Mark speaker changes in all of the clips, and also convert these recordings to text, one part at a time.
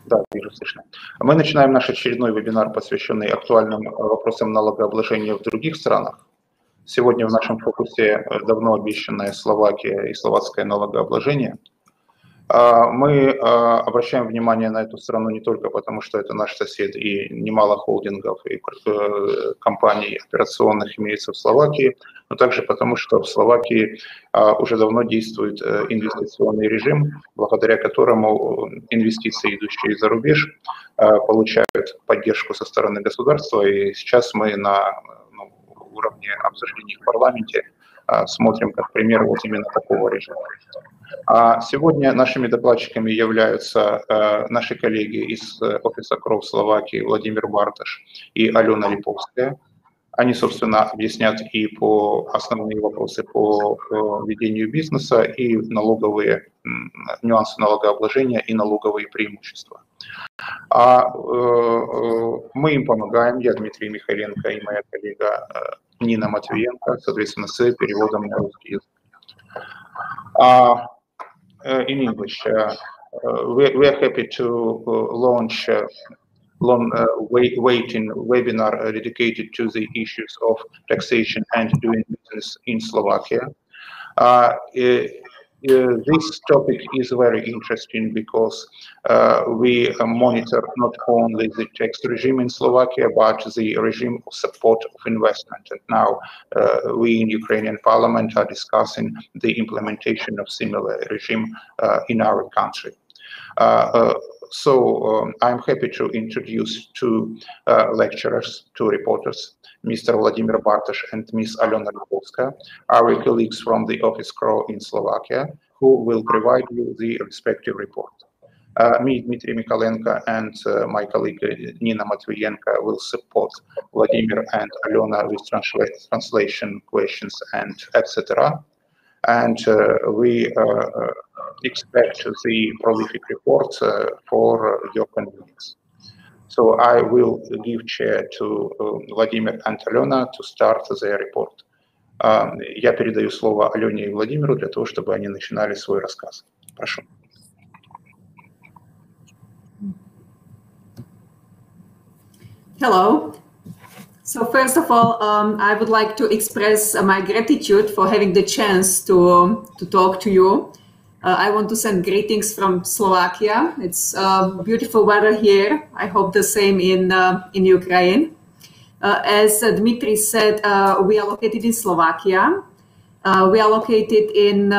Speaker 1: Да, вижу, слышно. Мы начинаем наш очередной вебинар, посвященный актуальным вопросам налогообложения в других странах. Сегодня в нашем фокусе давно обещанная Словакия и словацкое налогообложение. Мы обращаем внимание на эту страну не только потому, что это наш сосед и немало холдингов и компаний операционных имеется в Словакии, но также потому, что в Словакии уже давно действует инвестиционный режим, благодаря которому инвестиции, идущие за рубеж, получают поддержку со стороны государства. И сейчас мы на уровне обсуждений в парламенте смотрим как пример вот именно такого режима. Сегодня нашими докладчиками являются наши коллеги из офиса Crowe Словакии Владимир Барташ и Алена Липовская. Они, собственно, объяснят и по основные вопросы по ведению бизнеса, и налоговые нюансы налогообложения, и налоговые преимущества. Мы им помогаем, я Дмитрий Михайленко и моя коллега Нина Матвиенко, соответственно, с переводом на русский язык. In English, we are happy to launch long-waiting webinar dedicated to the issues of taxation and doing business in Slovakia. This topic is very interesting because we monitor not only the tax regime in Slovakia, but the regime of support of investment. And now we in Ukrainian parliament are discussing the implementation of similar regime in our country. So I'm happy to introduce two lecturers, two reporters, Mr. Vladimir Bartoš and Ms. Alena Lipovska, our colleagues from the office Crowe in Slovakia, who will provide you the respective report. Me, Dmitry Mikhailenko, and my colleague Nina Matvienko will support Vladimir and Alena with translation questions and etc. And we expect the prolific report for your convenience. So I will give chair to Vladimir and Alena to start their report. Я передаю слово Алене и Владимиру для того, чтобы они начинали свой рассказ. Прошу.
Speaker 2: Hello. So first of all, I would like to express my gratitude for having the chance to talk to you. I want to send greetings from Slovakia. It's beautiful weather here. I hope the same in Ukraine. As Dmitry said, we are located in Slovakia. We are located in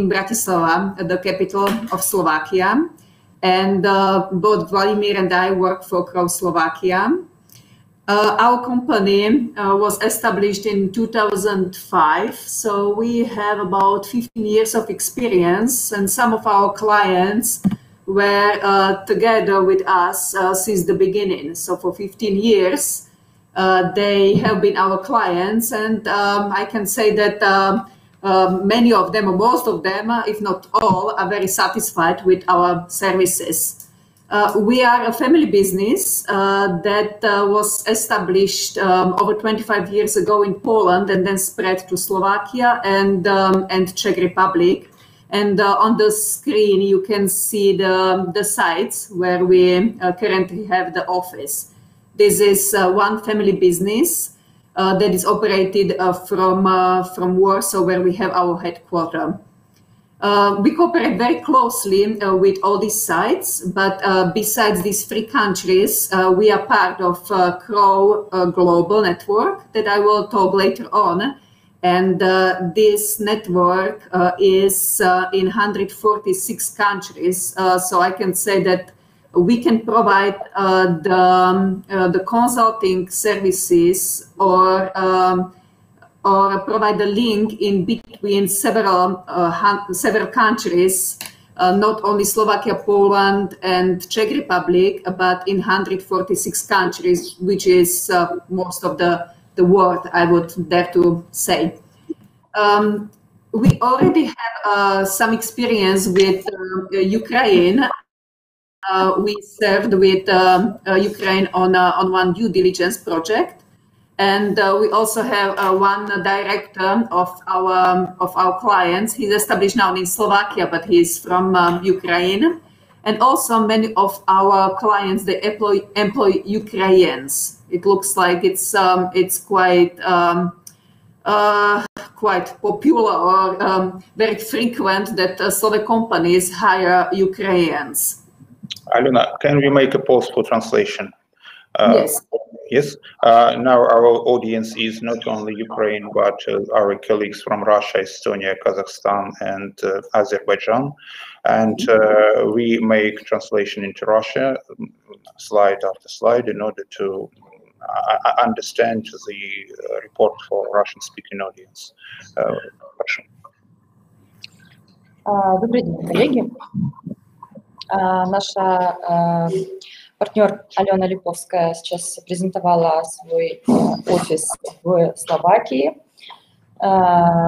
Speaker 2: Bratislava, the capital of Slovakia. And both Vladimir and I work for Crowe Slovakia. Our company was established in 2005, so we have about 15 years of experience, and some of our clients were together with us since the beginning. So for 15 years, they have been our clients, and I can say that many of them, or most of them, if not all, are very satisfied with our services. We are a family business that was established over 25 years ago in Poland and then spread to Slovakia and Czech Republic. And on the screen you can see the sites where we currently have the office. This is one family business that is operated from Warsaw, where we have our headquarters. We cooperate very closely with all these sites, but besides these three countries, we are part of Crowe Global Network that I will talk later on. And this network is in 146 countries, so I can say that we can provide the consulting services or provide a link in between several countries, not only Slovakia, Poland, and Czech Republic, but in 146 countries, which is most of the world, I would dare to say. We already have some experience with Ukraine. We served with Ukraine on one due diligence project. And we also have one director of our clients. He's established now in Slovakia, but he's from Ukraine. And also many of our clients, they employ Ukrainians. It looks like it's quite popular or very frequent that Slovak companies hire Ukrainians.
Speaker 1: Alena, can we make a pause for translation?
Speaker 2: Yes.
Speaker 1: Yes. Now our audience is not only Ukraine, but our colleagues from Russia, Estonia, Kazakhstan, and Azerbaijan. And we make translation into Russia, slide after slide, in order to understand the report for Russian-speaking audience.
Speaker 3: Добрый день, коллеги. Наша партнер Алена Липовская сейчас презентовала свой офис в Словакии.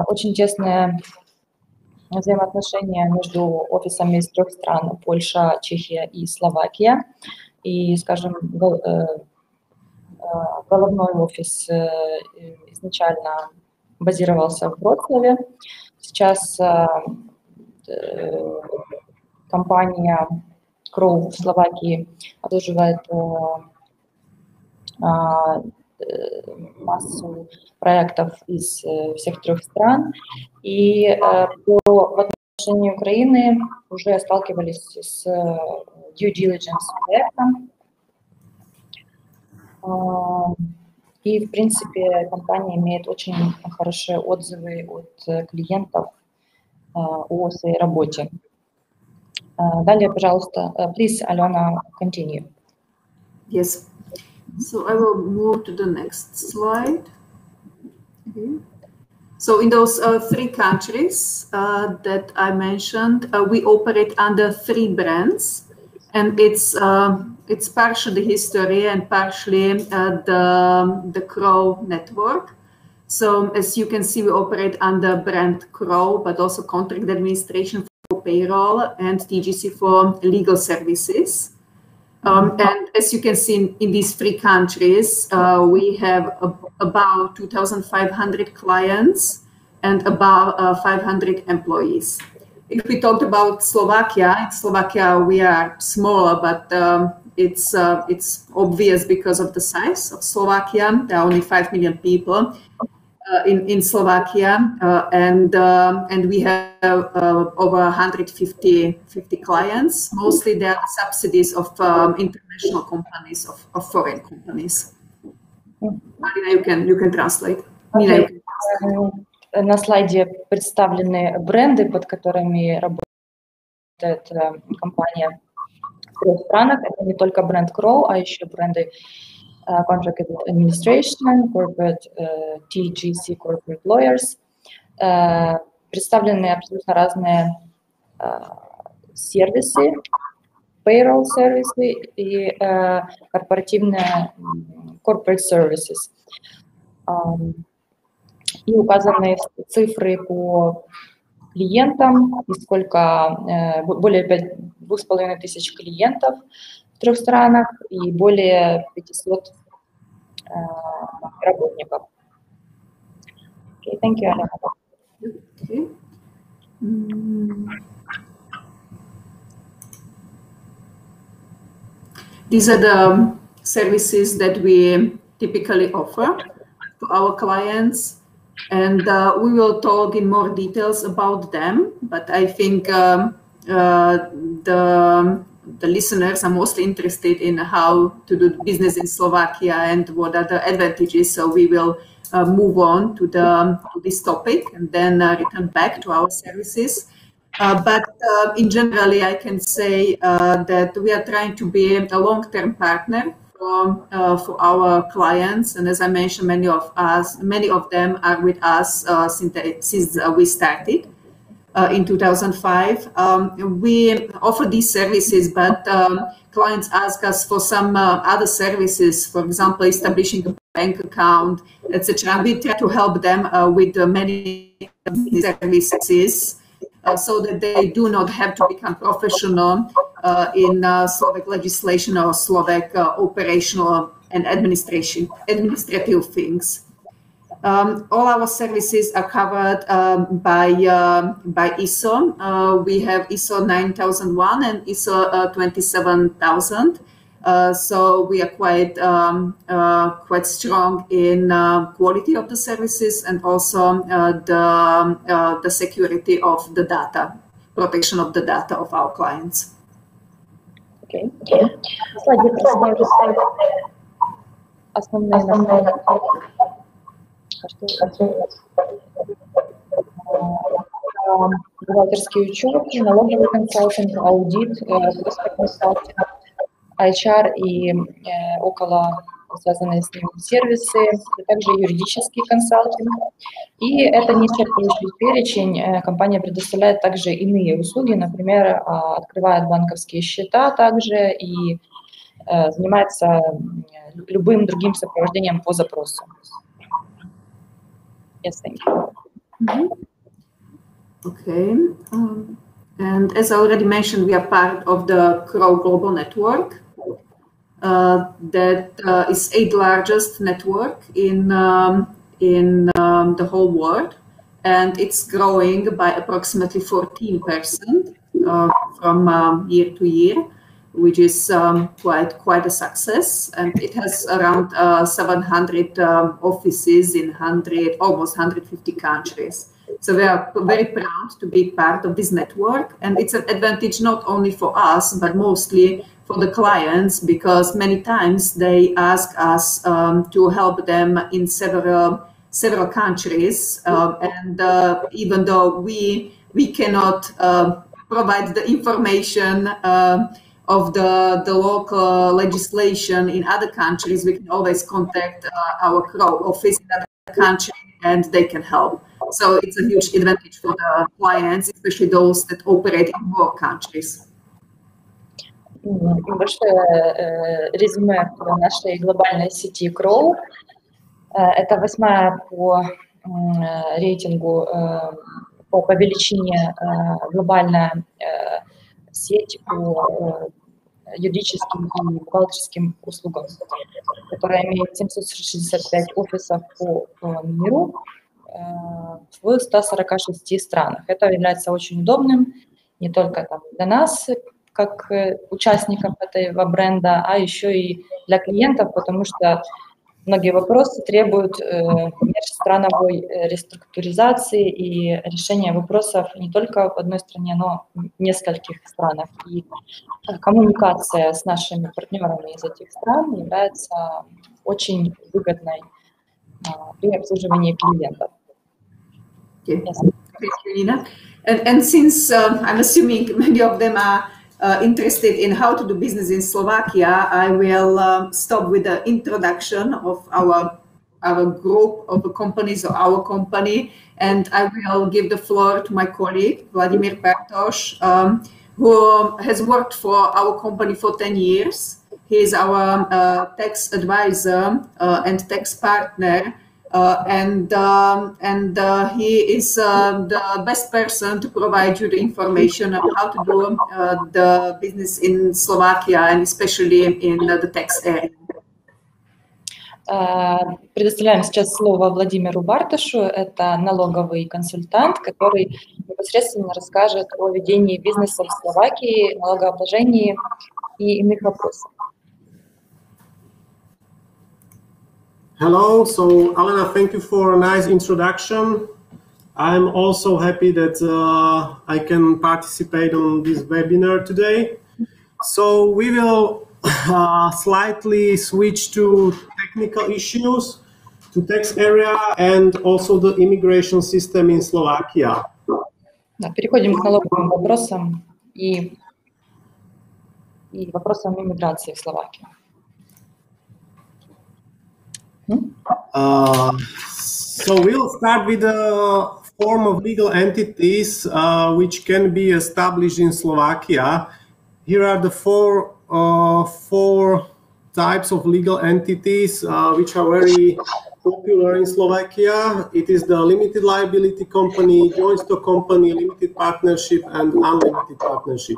Speaker 3: Очень тесное взаимоотношения между офисами из 3 стран: Польша, Чехия и Словакия. И, скажем, головной офис изначально базировался в Вроцлаве. Сейчас компания Crowe в Словакии обслуживает массу проектов из всех 3 стран. И в отношении Украины уже сталкивались с due diligence проектом. И, в принципе, компания имеет очень хорошие отзывы от клиентов о своей работе. Далее, пожалуйста, please, Alena, continue.
Speaker 2: Yes. So I will move to the next slide. Okay. So in those 3 countries that I mentioned, we operate under 3 brands, and it's partially history and partially the Crowe network. So as you can see, we operate under brand Crowe, but also contract administration for payroll and TGC for legal services. And as you can see in these 3 countries, we have about 2,500 clients and about 500 employees. If we talked about Slovakia, in Slovakia we are smaller, but it's obvious because of the size of Slovakia. There are only 5 million people in Slovakia, and we have over 150 clients. Mostly they are subsidies of international companies, of foreign companies. Marina, you can translate.
Speaker 3: Nina, you can translate. На слайде представлены бренды, под которыми работает компания в 3 странах. Это не только бренд Crowe, а еще бренды Contract Administration, Corporate TGC, Corporate Lawyers. Представлены абсолютно разные сервисы, payroll сервисы и корпоративные corporate services. И указаны цифры по клиентам, и сколько, более 2500 клиентов в 3 странах и более 500 работников. Okay, thank you, Alena.
Speaker 2: Okay. These are the services that we typically offer to our clients. And we will talk in more details about them, but I think the listeners are mostly interested in how to do business in Slovakia and what are the advantages. So we will move on to this topic and then return back to our services. But in generally, I can say that we are trying to be a long-term partner for our clients, and as I mentioned, many of them are with us since we started in 2005. We offer these services, but clients ask us for some other services, for example, establishing a bank account, etc. We try to help them with many services so that they do not have to become professional in Slovak legislation or Slovak operational and administrative things. All our services are covered by ISO. We have ISO 9001 and ISO 27000. So we are quite strong in quality of the services and also the security of the data, protection of the data of our clients.
Speaker 3: Okay. Бухгалтерский учет, налоговый консалтинг, аудит, консалтинг, HR и около связанные с ним сервисы, а также юридический консалтинг. И это не исчерпывающий перечень. Компания предоставляет также иные услуги, например, открывает банковские счета также и занимается любым другим сопровождением по запросу. Yes, thank you.
Speaker 2: Okay. And as I already mentioned, we are part of the Crowe Global Network. That is 8th largest network in the whole world, and it's growing by approximately 14% from year to year, which is quite a success. And it has around 700 offices in almost 150 countries. So we are very proud to be part of this network, and it's an advantage not only for us, but mostly for the clients, because many times they ask us to help them in several countries, and even though we cannot provide the information of the local legislation in other countries, we can always contact our Crowe office in other country, and they can help. So it's a huge advantage for the clients, especially those that operate in more countries.
Speaker 3: Небольшое резюме по нашей глобальной сети Crowe. Это 8-я по рейтингу, по величине глобальная сеть по юридическим и бухгалтерским услугам, которая имеет 765 офисов по миру в 146 странах. Это является очень удобным не только для нас, как участников этого бренда, а еще и для клиентов, потому что многие вопросы требуют межстрановой реструктуризации и решения вопросов не только в одной стране, но в нескольких странах. И коммуникация с нашими партнерами из этих стран является очень выгодной при обслуживании клиентов.
Speaker 2: Okay. Yes. Thank you, Nina. And since I'm assuming many of them are interested in how to do business in Slovakia, I will stop with the introduction of our group of companies or our company, and I will give the floor to my colleague, Vladimir Pertoš, who has worked for our company for 10 years. He is our tax advisor and tax partner. And he is the best person to provide you the information on how to do the business in Slovakia, and especially in the tax area.
Speaker 3: Предоставляем сейчас слово Владимиру Бартошу. Это налоговый консультант, который непосредственно расскажет о ведении бизнеса в Словакии, налогообложении и иных вопросах.
Speaker 4: Hello, so Alena, thank you for a nice introduction. I'm also happy that I can participate on this webinar today. So we will slightly switch to technical issues, to tax area and also the immigration system in Slovakia.
Speaker 3: Переходим к налоговым вопросам и вопросам иммиграции в Словакию.
Speaker 4: So we'll start with the form of legal entities which can be established in Slovakia. Here are the four types of legal entities which are very popular in Slovakia. It is the limited liability company, joint stock company, limited partnership, and unlimited partnership.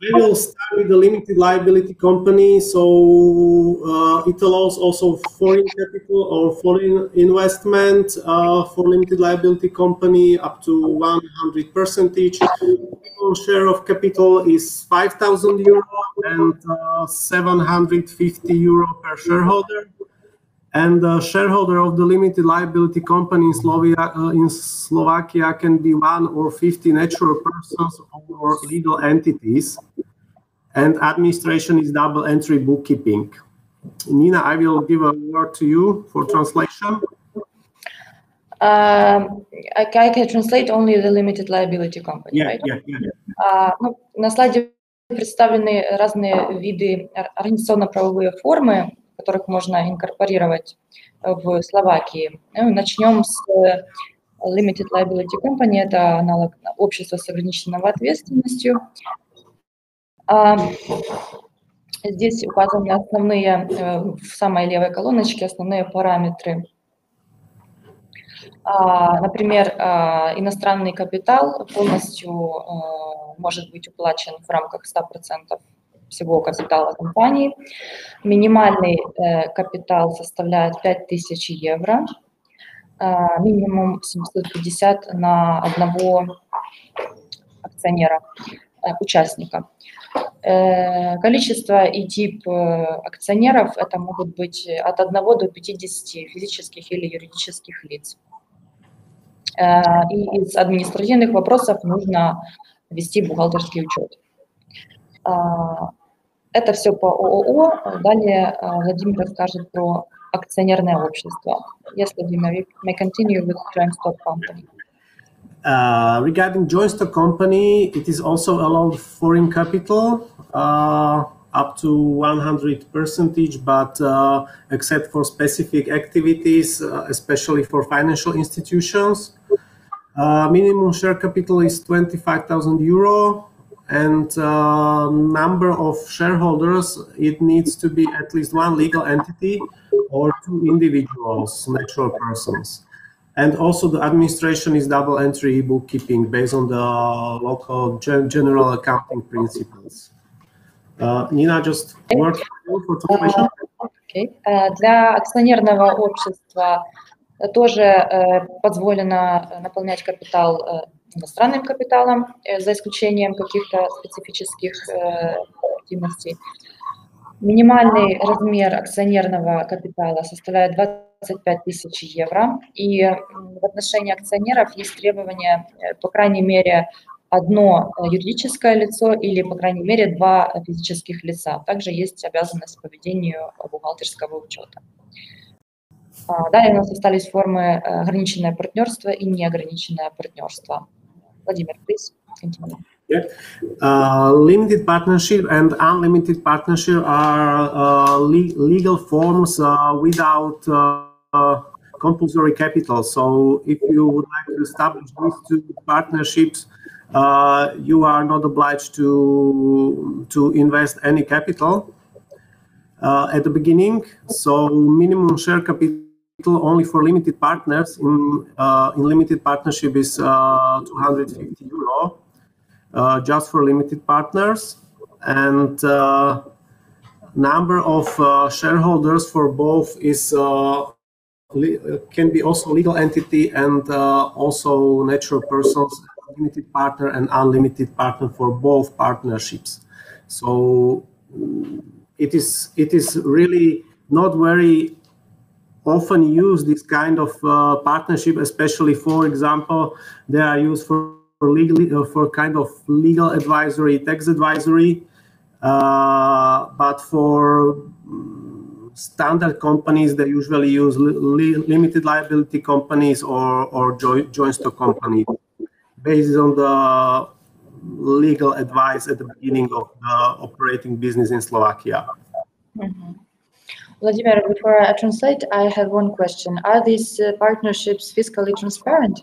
Speaker 4: We will start with the limited liability company. So it allows also foreign capital or foreign investment for limited liability company up to 100%. Share of capital is 5,000 euro and 750 euro per shareholder. And the shareholder of the limited liability company in Slovakia can be 1 or 50 natural persons or legal entities. And administration is double entry bookkeeping. Nina, I will give a word to you for translation.
Speaker 3: I can translate only the limited liability company,
Speaker 4: Yeah,
Speaker 3: right?
Speaker 4: yeah.
Speaker 3: Ну, на слайде представлены разные виды организационно-правовые формы, которых можно инкорпорировать в Словакии. Начнем с Limited Liability Company, это аналог общества с ограниченной ответственностью. Здесь указаны основные, в самой левой колоночке, основные параметры. Например, иностранный капитал полностью может быть уплачен в рамках 100% всего капитала компании. Минимальный капитал составляет 5000 евро, минимум 750 на одного акционера, участника. Количество и тип акционеров это могут быть от 1 до 50 физических или юридических лиц. И из административных вопросов нужно вести бухгалтерский учет. Это все по ООО. Далее Владимир расскажет про акционерное общество. Yes, Vladimir, you may continue with joint stock company.
Speaker 4: Regarding joint stock company, it is also allowed foreign capital up to 100%, but except for specific activities, especially for financial institutions. Minimum share capital is 25,000 euro. And number of shareholders, it needs to be at least 1 legal entity or 2 individuals, natural persons. And also the administration is double entry bookkeeping based on the local general accounting principles. Nina, just work for translation.
Speaker 3: Okay. Для акционерного общества тоже позволено наполнять капитал иностранным капиталом, за исключением каких-то специфических активностей. Минимальный размер акционерного капитала составляет 25 тысяч евро, и в отношении акционеров есть требование, по крайней мере, 1 юридическое лицо или, по крайней мере, 2 физических лица. Также есть обязанность по ведению бухгалтерского учета. Далее у нас остались формы ограниченное партнерство и неограниченное партнерство. Vladimir, please continue.
Speaker 4: Yeah. Limited partnership and unlimited partnership are legal forms without compulsory capital. So if you would like to establish these 2 partnerships, you are not obliged to invest any capital at the beginning. So minimum share capital only for limited partners in limited partnership is 250 euro, just for limited partners, and number of shareholders for both is can be also legal entity and also natural persons, limited partner and unlimited partner for both partnerships. So it is really not very often use this kind of partnership, especially, for example, they are used for kind of legal advisory, tax advisory, but for standard companies, they usually use limited liability companies or joint stock companies based on the legal advice at the beginning of the operating business in Slovakia.
Speaker 3: Mm-hmm. Vladimir, before I translate, I have one question. Are these partnerships fiscally transparent?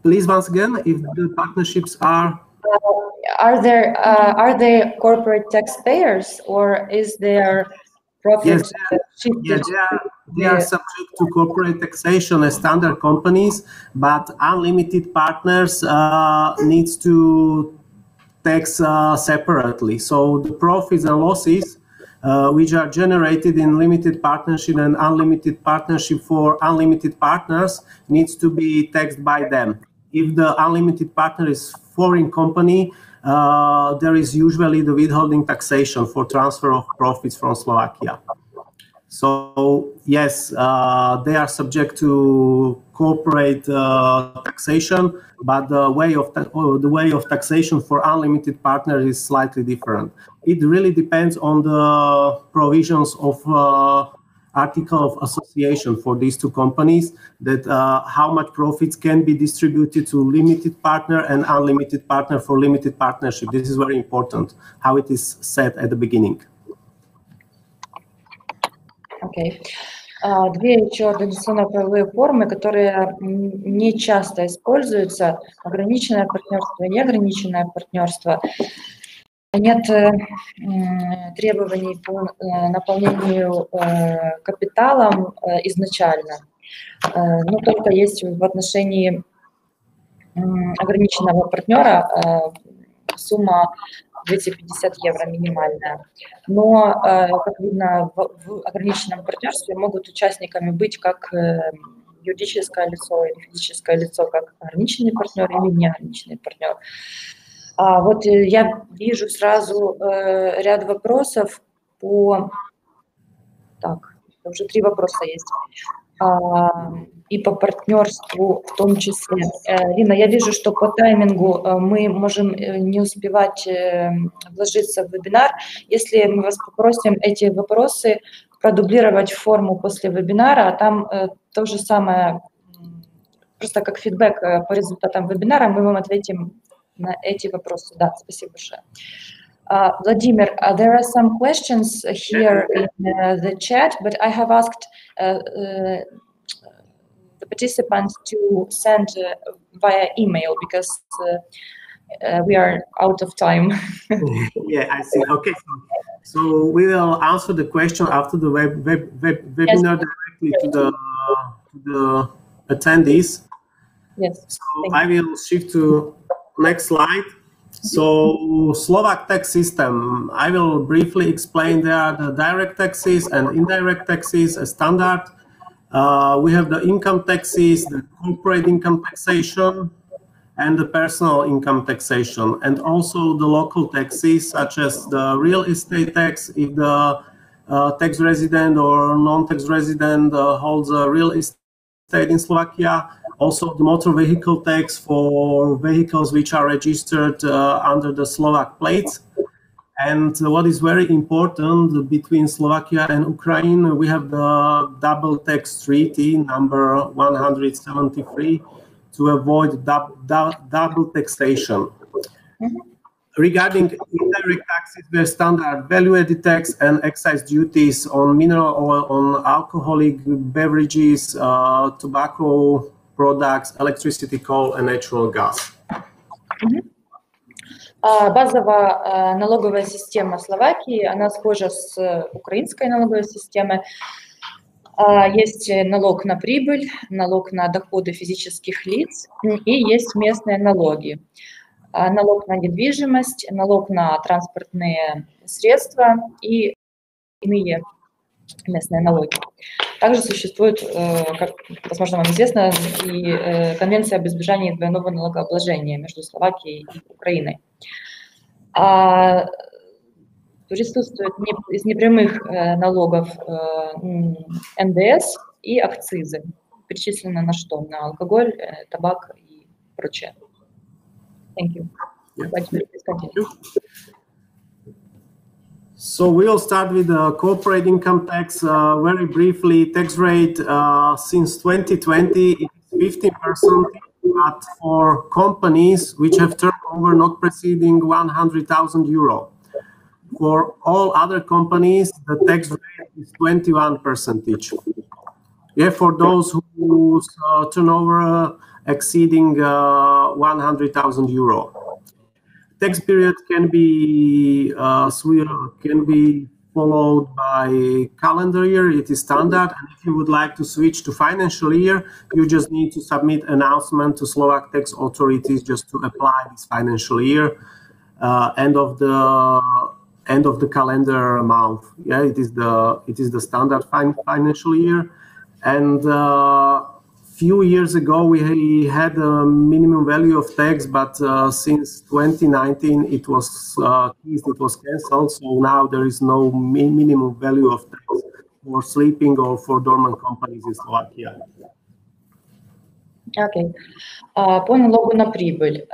Speaker 4: Please, once again, if the partnerships are
Speaker 3: they corporate taxpayers, or is their profit
Speaker 4: yes, they are subject to corporate taxation as standard companies, but unlimited partners needs to tax separately. So the profits and losses which are generated in limited partnership and unlimited partnership for unlimited partners needs to be taxed by them. If the unlimited partner is foreign company, there is usually the withholding taxation for transfer of profits from Slovakia. So yes, they are subject to corporate taxation, but the way of taxation for unlimited partners is slightly different. It really depends on the provisions of article of association for these two companies, that how much profits can be distributed to limited partner and unlimited partner for limited partnership. This is very important, how it is said at the beginning.
Speaker 3: Окей. Две еще организационно-правовые формы, которые не часто используются: ограниченное партнерство и неограниченное партнерство. Нет требований по наполнению капиталом изначально, но только есть в отношении ограниченного партнера сумма 250 евро минимальная. Но, как видно, в ограниченном партнерстве могут участниками быть как юридическое лицо или физическое лицо, как ограниченный партнер или неограниченный партнер. Вот я вижу сразу ряд вопросов по... Так, уже 3 вопроса есть. И по партнерству в том числе. Лина, я вижу, что по таймингу мы можем не успевать вложиться в вебинар. Если мы вас попросим эти вопросы продублировать в форму после вебинара, а там то же самое, просто как фидбэк по результатам вебинара, мы вам ответим на эти вопросы. Да, спасибо большое. Vladimir, there are some questions here in the chat, but I have asked the participants to send via email because we are out of time.
Speaker 4: Yeah, I see. Okay, so we will answer the question after the webinar directly to the attendees.
Speaker 3: Yes.
Speaker 4: So I will shift to next slide. So Slovak tax system, I will briefly explain. There are the direct taxes and indirect taxes as standard. We have the income taxes, the corporate income taxation, and the personal income taxation, and also the local taxes such as the real estate tax if the tax resident or non-tax resident holds a real estate in Slovakia. Also the motor vehicle tax for vehicles which are registered under the Slovak plates. And what is very important between Slovakia and Ukraine, we have the double tax treaty number 173 to avoid double taxation. Regarding indirect taxes, there are standard value-added tax and excise duties on mineral oil, on alcoholic beverages, tobacco products, electricity, coal, and natural gas.
Speaker 3: Базовая налоговая система Словакии, она схожа с украинской налоговой системой. Есть налог на прибыль, налог на доходы физических лиц и есть местные налоги. Налог на недвижимость, налог на транспортные средства и иные местные налоги. Также существует, как, возможно, вам известно, и Конвенция об избежании двойного налогообложения между Словакией и Украиной. Присутствует из непрямых налогов НДС и акцизы. Перечислено на что? На алкоголь, табак и прочее. Thank you.
Speaker 4: Yeah. So we'll start with the corporate income tax. Very briefly, tax rate since 2020 is 15%, but for companies which have turnover not preceding 100,000 euro. For all other companies, the tax rate is 21%. Yeah, for those whose turnover exceeding 100,000 euro. Tax period can be followed by calendar year, it is standard. And if you would like to switch to financial year, you just need to submit announcement to Slovak tax authorities just to apply this financial year, end of the calendar month. Yeah, it is the standard financial year. And few years ago we had a minimum value of tax, but since 2019 it was cancelled. So now there is no minimum value of tax for sleeping or for dormant companies in Slovakia.
Speaker 3: Окей. По налогу на прибыль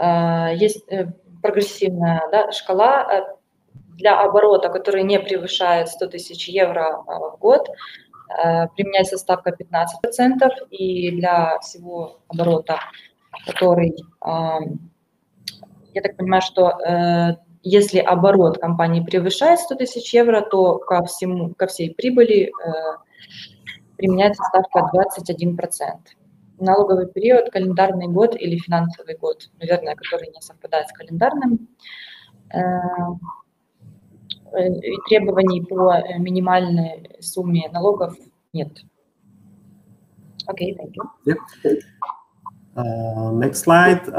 Speaker 3: есть прогрессивная, да, шкала для оборота, который не превышает 100 тысяч евро в год. Применяется ставка 15%, и для всего оборота, который, я так понимаю, что если оборот компании превышает 100 тысяч евро, то ко всей прибыли применяется ставка 21%. Налоговый период, календарный год или финансовый год, наверное, который не совпадает с календарным. И требований по минимальной сумме налогов нет. Okay, thank you.
Speaker 4: Yep. Next slide.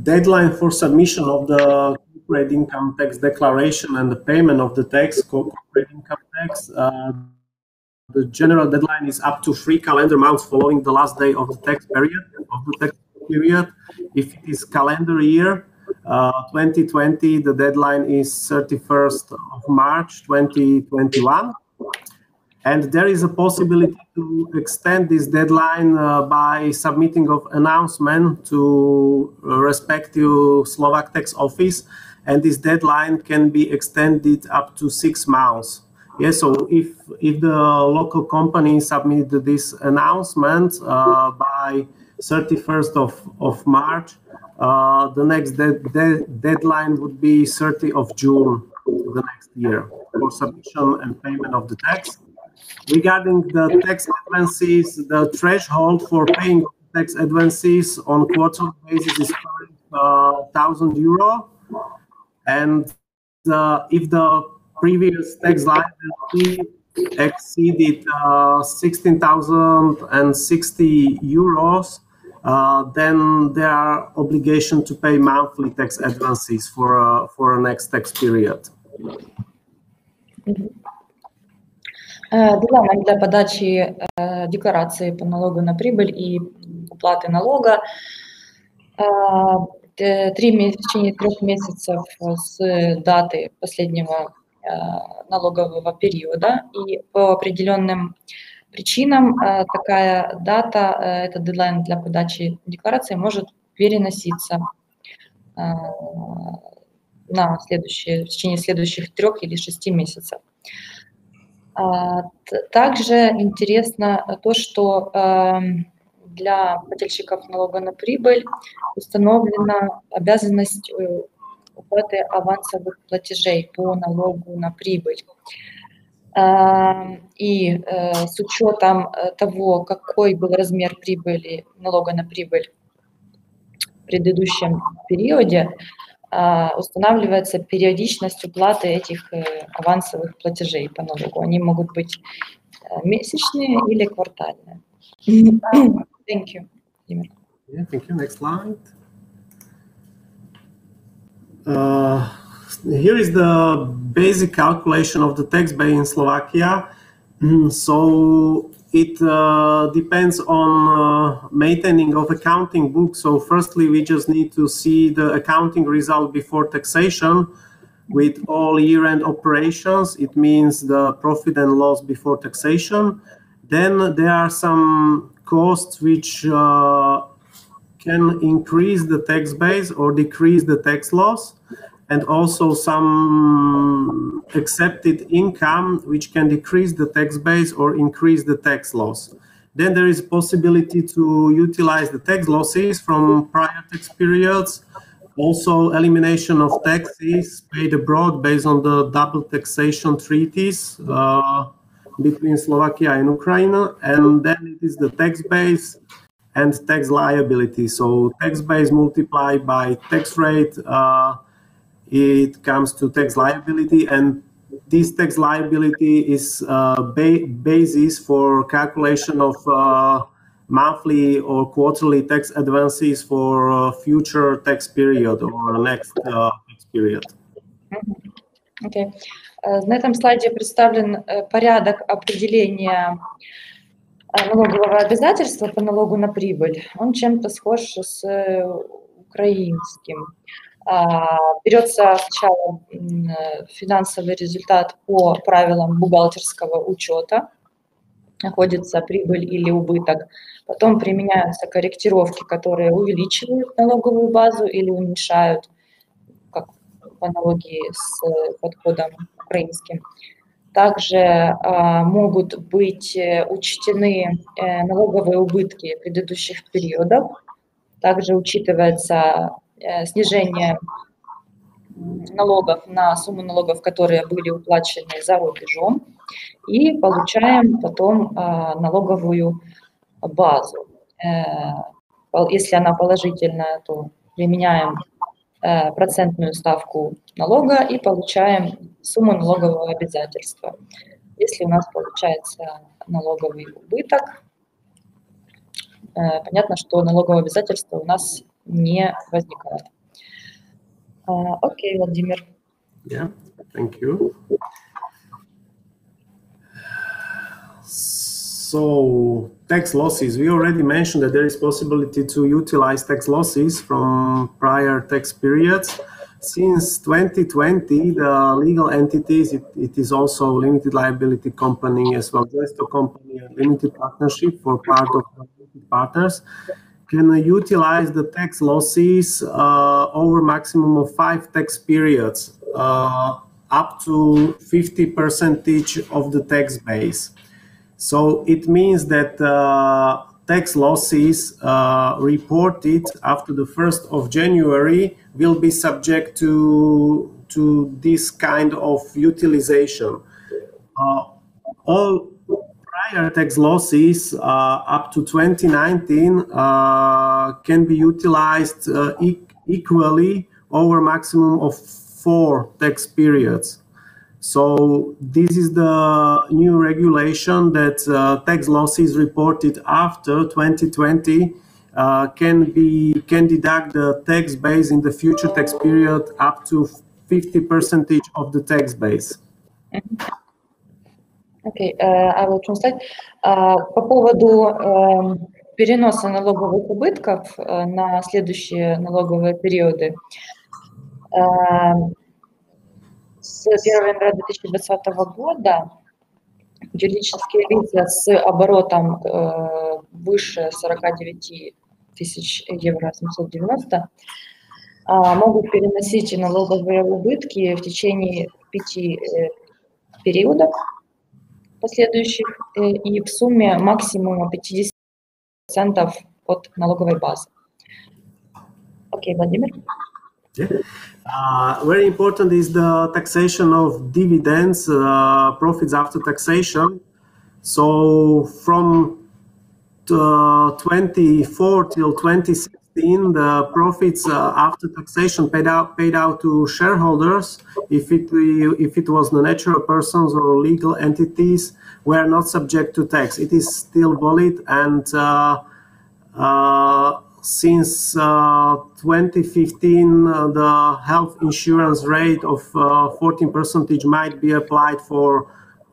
Speaker 4: Deadline for submission of the corporate income tax declaration and the payment of the tax, corporate income tax. The general deadline is up to 3 calendar months following the last day of the tax period. If it is calendar year 2020, the deadline is 31st of March 2021. And there is a possibility to extend this deadline by submitting of announcement to respective Slovak tax office, and this deadline can be extended up to 6 months. Yeah, so if the local company submitted this announcement by 31st of March, the next deadline would be 30th of June the next year for submission and payment of the tax. Regarding the tax advances, the threshold for paying tax advances on quarterly basis is €5,000, and if the previous tax liability exceeded €16,060, then there are obligation to pay monthly tax advances for a next tax period.
Speaker 3: Дедлайн для подачи декларации по налогу на прибыль и уплаты налога в течение 3 месяцев с даты последнего налогового периода. И по определенным причинам такая дата, этот дедлайн для подачи декларации может переноситься в течение следующих 3 или 6 месяцев. Также интересно то, что для плательщиков налога на прибыль установлена обязанность уплаты авансовых платежей по налогу на прибыль. И с учетом того, какой был размер прибыли, налога на прибыль в предыдущем периоде, устанавливается периодичность уплаты этих авансовых платежей по налогу. Они могут быть месячные или квартальные. Thank you.
Speaker 4: Yeah, thank you. Next slide. Here is the basic calculation of the tax base in Slovakia. So it depends on maintaining of accounting books. So firstly, we just need to see the accounting result before taxation with all year-end operations. It means the profit and loss before taxation. Then there are some costs which can increase the tax base or decrease the tax loss, and also some accepted income which can decrease the tax base or increase the tax loss. Then there is a possibility to utilize the tax losses from prior tax periods, also elimination of taxes paid abroad based on the double taxation treaties between Slovakia and Ukraine, and then it is the tax base and tax liability. So tax base multiplied by tax rate, it comes to tax liability, and this tax liability is basis for calculation of monthly or quarterly tax advances for future tax period or next tax period.
Speaker 3: Okay. На этом слайде представлен порядок определения налогового обязательства по налогу на прибыль. Он чем-то схож с украинским. Берется сначала финансовый результат по правилам бухгалтерского учета, находится прибыль или убыток, потом применяются корректировки, которые увеличивают налоговую базу или уменьшают, как по аналогии с подходом украинским. Также могут быть учтены налоговые убытки предыдущих периодов, также учитывается снижение налогов на сумму налогов, которые были уплачены за рубежом, и получаем потом налоговую базу. Если она положительная, то применяем процентную ставку налога и получаем сумму налогового обязательства. Если у нас получается налоговый убыток, понятно, что налоговое обязательство у нас не возникает. Окей, Владимир.
Speaker 4: Yeah, thank you. So, tax losses. We already mentioned that there is possibility to utilize tax losses from prior tax periods. Since 2020, the legal entities, it is also limited liability company as well as the company and limited partnership for part of the limited partners, can utilize the tax losses over maximum of 5 tax periods, up to 50% of the tax base. So it means that tax losses reported after the 1st of January will be subject to this kind of utilization. All prior tax losses up to 2019 can be utilized equally over maximum of 4 tax periods. So this is the new regulation that tax losses reported after 2020 can deduct the tax base in the future tax period up to 50% of the tax base.
Speaker 3: Okay, I will translate. По поводу переноса налоговых убытков на следующие налоговые периоды. С 1 января 2020 года юридические лица с оборотом выше 49 тысяч евро 790 могут переносить налоговые убытки в течение 5 периодов последующих и в сумме максимума 50% от налоговой базы. Окей, Владимир.
Speaker 4: Very important is the taxation of dividends, profits after taxation. So from 24 till 2016, the profits after taxation paid out to shareholders, if it was the natural persons or legal entities, were not subject to tax. It is still valid, and since 2015, the health insurance rate of 14% might be applied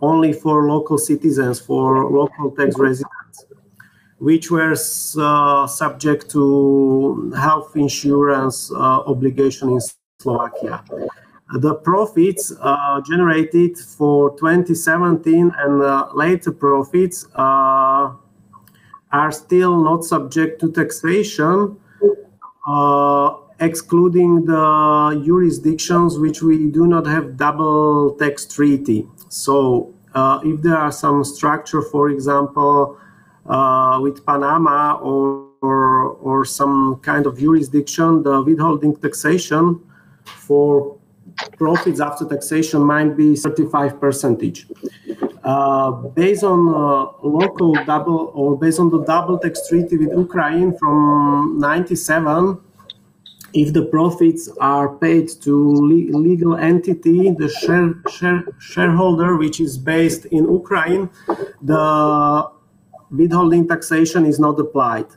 Speaker 4: only for local citizens, for local tax residents, which were subject to health insurance obligation in Slovakia. The profits generated for 2017 and later profits are still not subject to taxation, excluding the jurisdictions which we do not have double tax treaty. So if there are some structure, for example, with Panama or some kind of jurisdiction, the withholding taxation for profits after taxation might be 35%. Based on local double or based on the double tax treaty with Ukraine from 1997, if the profits are paid to legal entity, the shareholder, which is based in Ukraine, the withholding taxation is not applied.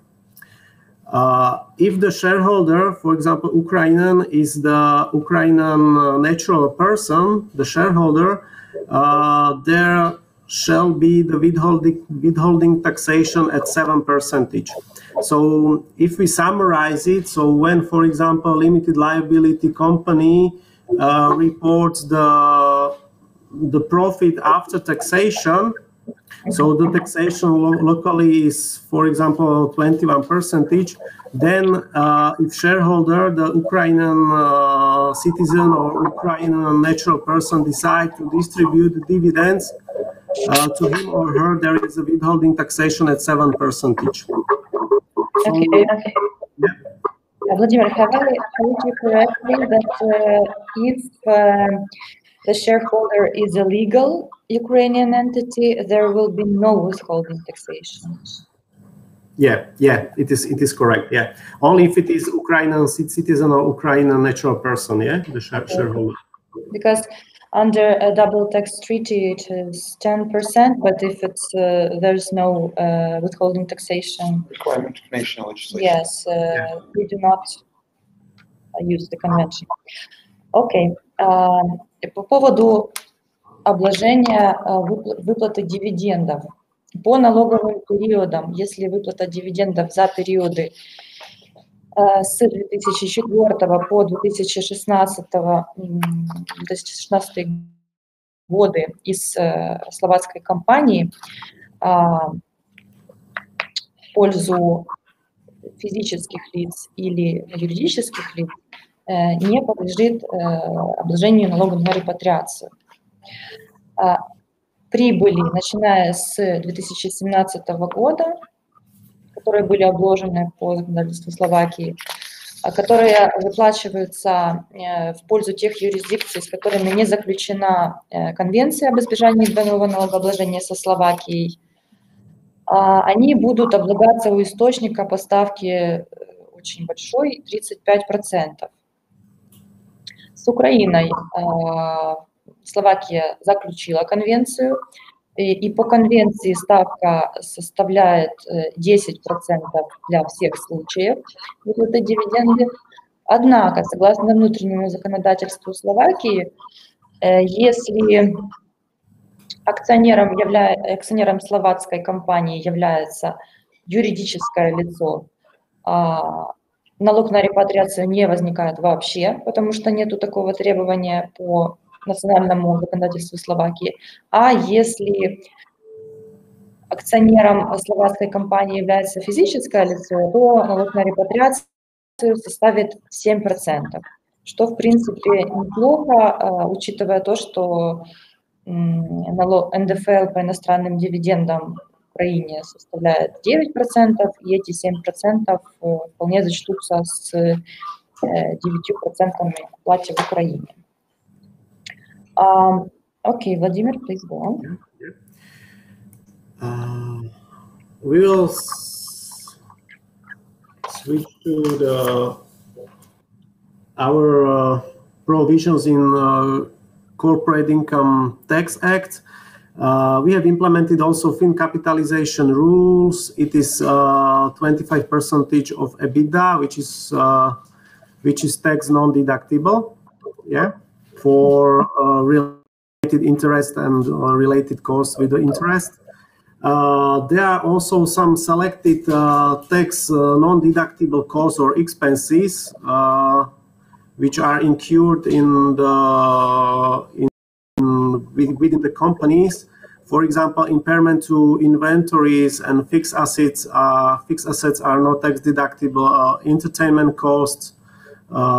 Speaker 4: If the shareholder, for example, Ukrainian, is the Ukrainian natural person, the shareholder, there shall be the withholding taxation at 7%. So if we summarize it, so when, for example, limited liability company reports the profit after taxation, so the taxation locally is, for example, 21%, then if shareholder, the Ukrainian citizen or Ukrainian natural person decide to distribute the dividends to him or her, there is a withholding taxation at 7%.
Speaker 3: Okay.
Speaker 4: Yeah.
Speaker 3: Vladimir, have I heard you correctly that if the shareholder is a legal Ukrainian entity, there will be no withholding taxation?
Speaker 4: Yeah, it is correct. Yeah, only if it is Ukrainian citizen or Ukrainian natural person. Yeah, the shareholder.
Speaker 3: Because under a double tax treaty, it is 10%. But if it's there's no withholding taxation
Speaker 1: requirement of national legislation.
Speaker 3: Yes, we do not use the convention. Okay. По поводу обложения выплаты дивидендов. По налоговым периодам, если выплата дивидендов за периоды с 2004 по 2016 годы из словацкой компании в пользу физических лиц или юридических лиц не подлежит обложению налогом на репатриацию. Прибыли, начиная с 2017 года, которые были обложены по законодательству Словакии, которые выплачиваются в пользу тех юрисдикций, с которыми не заключена конвенция об избежании двойного налогообложения со Словакией, они будут облагаться у источника по ставке очень большой, 35%. С Украиной Словакия заключила конвенцию, и по конвенции ставка составляет 10% для всех случаев выплаты дивиденды. Однако, согласно внутреннему законодательству Словакии, если акционером словацкой компании является юридическое лицо, налог на репатриацию не возникает вообще, потому что нету такого требования по национальному законодательству Словакии. А если акционером словацкой компании является физическое лицо, то налог на репатриацию составит 7%, что в принципе неплохо, учитывая то, что налог НДФЛ по иностранным дивидендам в Украине составляет 9%, и эти 7% вполне зачтутся с 9% оплате в Украине. Okay, Vladimir, please go on.
Speaker 4: We will switch to our provisions in Corporate Income Tax Act. We have implemented also fin capitalization rules. It is 25% of EBITDA, which is tax non-deductible. Yeah. For related interest and related costs with the interest. There are also some selected tax non-deductible costs or expenses which are incurred within the companies. For example, impairment to inventories and fixed assets. Fixed assets are not tax deductible. Entertainment costs,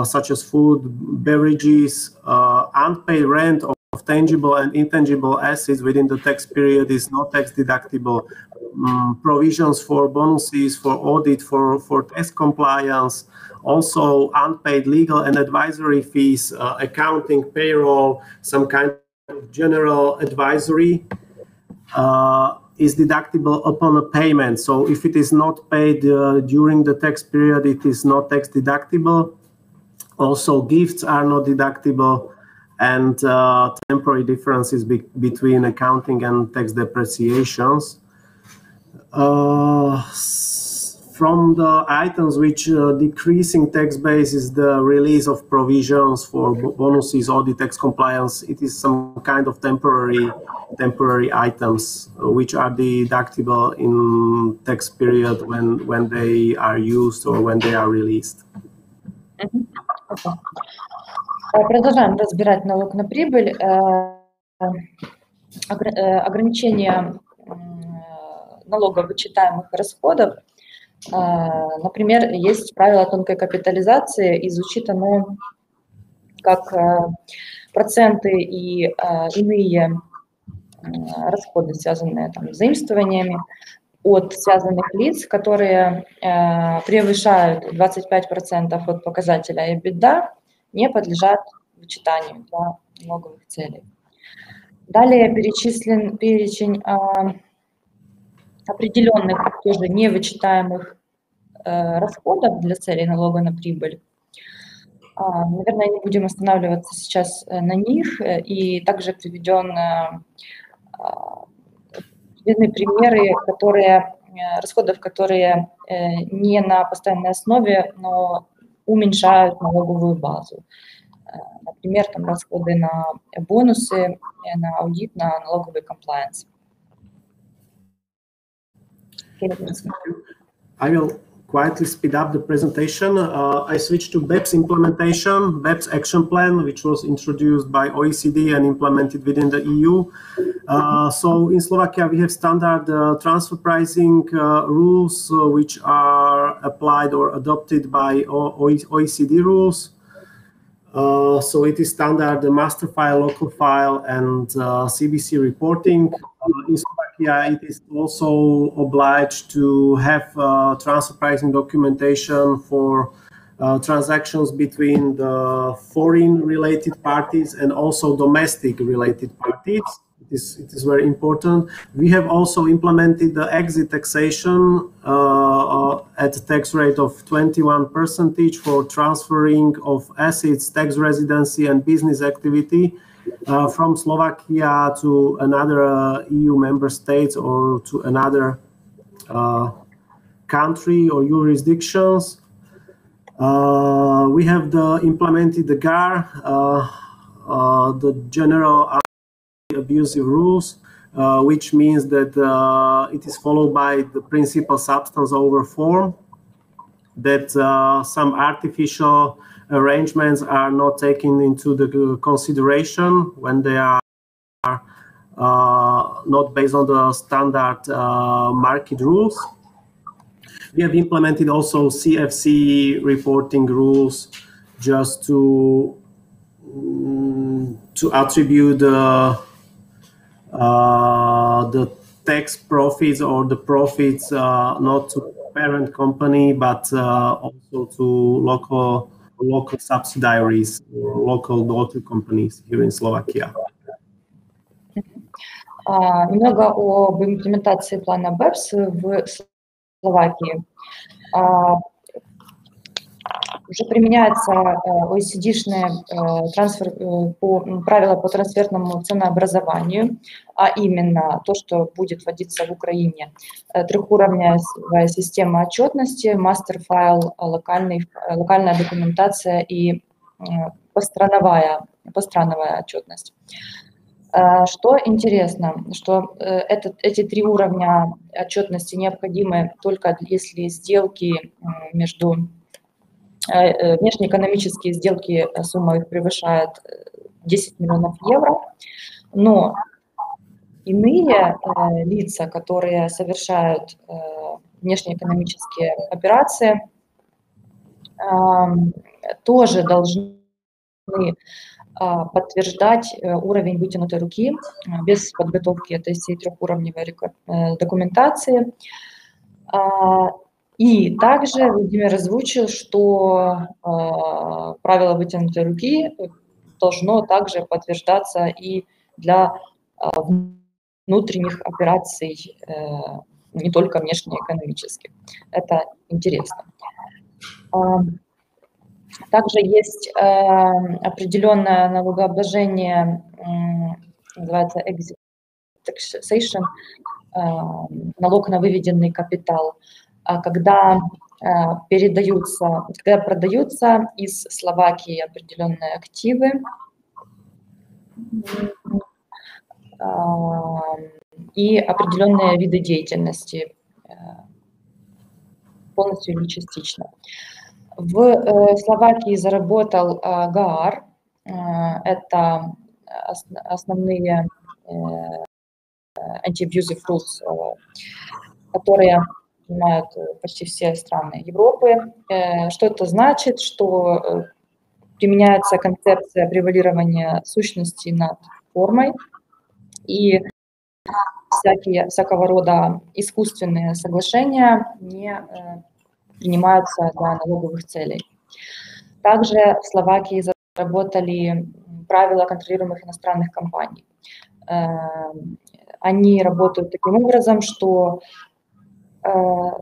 Speaker 4: such as food, beverages, unpaid rent of tangible and intangible assets within the tax period is not tax deductible. Provisions for bonuses, for audit, for tax compliance, also unpaid legal and advisory fees, accounting, payroll, some kind of general advisory is deductible upon a payment. So if it is not paid during the tax period, it is not tax deductible. Also, gifts are not deductible, and temporary differences between accounting and tax depreciations. From the items which decreasing tax base is the release of provisions for bonuses, audit, tax compliance. It is some kind of temporary items which are deductible in tax period when they are used or when they are released.
Speaker 3: Продолжаем разбирать налог на прибыль. Ограничение налога вычитаемых расходов. Например, есть правило тонкой капитализации, и звучит оно как проценты и иные расходы, связанные там, с заимствованиями от связанных лиц, которые превышают 25% от показателя EBITDA, не подлежат вычитанию для налоговых целей. Далее перечислен перечень определенных тоже невычитаемых расходов для целей налога на прибыль. Наверное, не будем останавливаться сейчас на них. И также приведены примеры расходов, которые не на постоянной основе, но уменьшают налоговую базу. Например, там расходы на бонусы, на аудит, на налоговый комплаенс.
Speaker 4: I will quietly speed up the presentation. I switched to BEPS implementation, BEPS action plan, which was introduced by OECD and implemented within the EU. So in Slovakia, we have standard transfer pricing rules, which are applied or adopted by OECD rules. So it is standard master file, local file, and CBC reporting. In Slovakia, it is also obliged to have transfer pricing documentation for transactions between the foreign-related parties and also domestic-related parties. It is very important. We have also implemented the exit taxation at a tax rate of 21% for transferring of assets, tax residency, and business activity from Slovakia to another EU member state or to another country or jurisdictions. We have implemented the GAR, the General Abusive Rules, which means that it is followed by the principle substance over form, that some artificial arrangements are not taken into the consideration when they are not based on the standard market rules. We have implemented also CFC reporting rules just to attribute the tax profits or the profits not to parent company but also to local subsidiaries or local daughter companies here in Slovakia.
Speaker 3: Немного об имплементации плана BEPS в Словакии. Уже применяется OECD-шные правила по трансферному ценообразованию, а именно то, что будет вводиться в Украине. Трехуровневая система отчетности, мастер-файл, локальная документация и пострановая отчетность. Что интересно, что эти три уровня отчетности необходимы только если сделки внешнеэкономические сделки, сумма их превышает 10 миллионов евро, но иные лица, которые совершают внешнеэкономические операции, тоже должны подтверждать уровень вытянутой руки без подготовки этой всей трехуровневой документации. И также Владимир озвучил, что правило вытянутой руки должно также подтверждаться и для внутренних операций, не только внешнеэкономических. Это интересно. Также есть определенное налогообложение, называется exit taxation, налог на выведенный капитал, когда продаются из Словакии определенные активы и определенные виды деятельности, полностью или частично. В Словакии заработал ГААР, это основные anti-abusive rules, которые принимают почти все страны Европы. Что это значит? Что применяется концепция превалирования сущности над формой, и всякого рода искусственные соглашения не принимаются для налоговых целей. Также в Словакии заработали правила контролируемых иностранных компаний. Они работают таким образом, что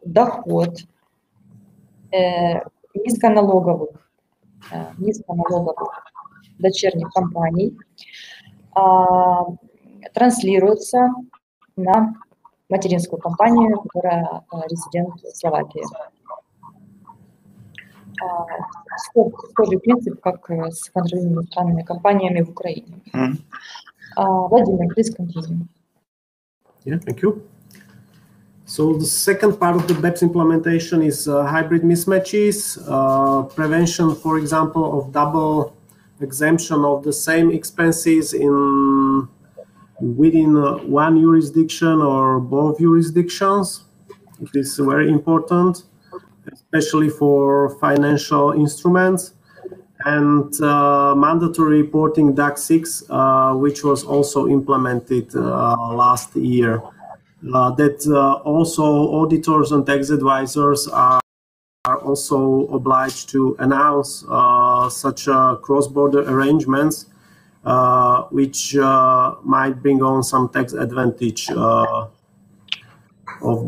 Speaker 3: доход низконалоговых дочерних компаний транслируется на материнскую компанию, которая резидент Словакии. Схожий принцип, как с контролируемыми иностранными компаниями в Украине. Владимир, please continue.
Speaker 4: Yeah, thank you. So the second part of the BEPS implementation is hybrid mismatches, prevention, for example, of double exemption of the same expenses within one jurisdiction or both jurisdictions. It is very important, especially for financial instruments, and mandatory reporting DAC 6, which was also implemented last year. That also auditors and tax advisors are also obliged to announce such cross-border arrangements, which might bring on some tax advantage of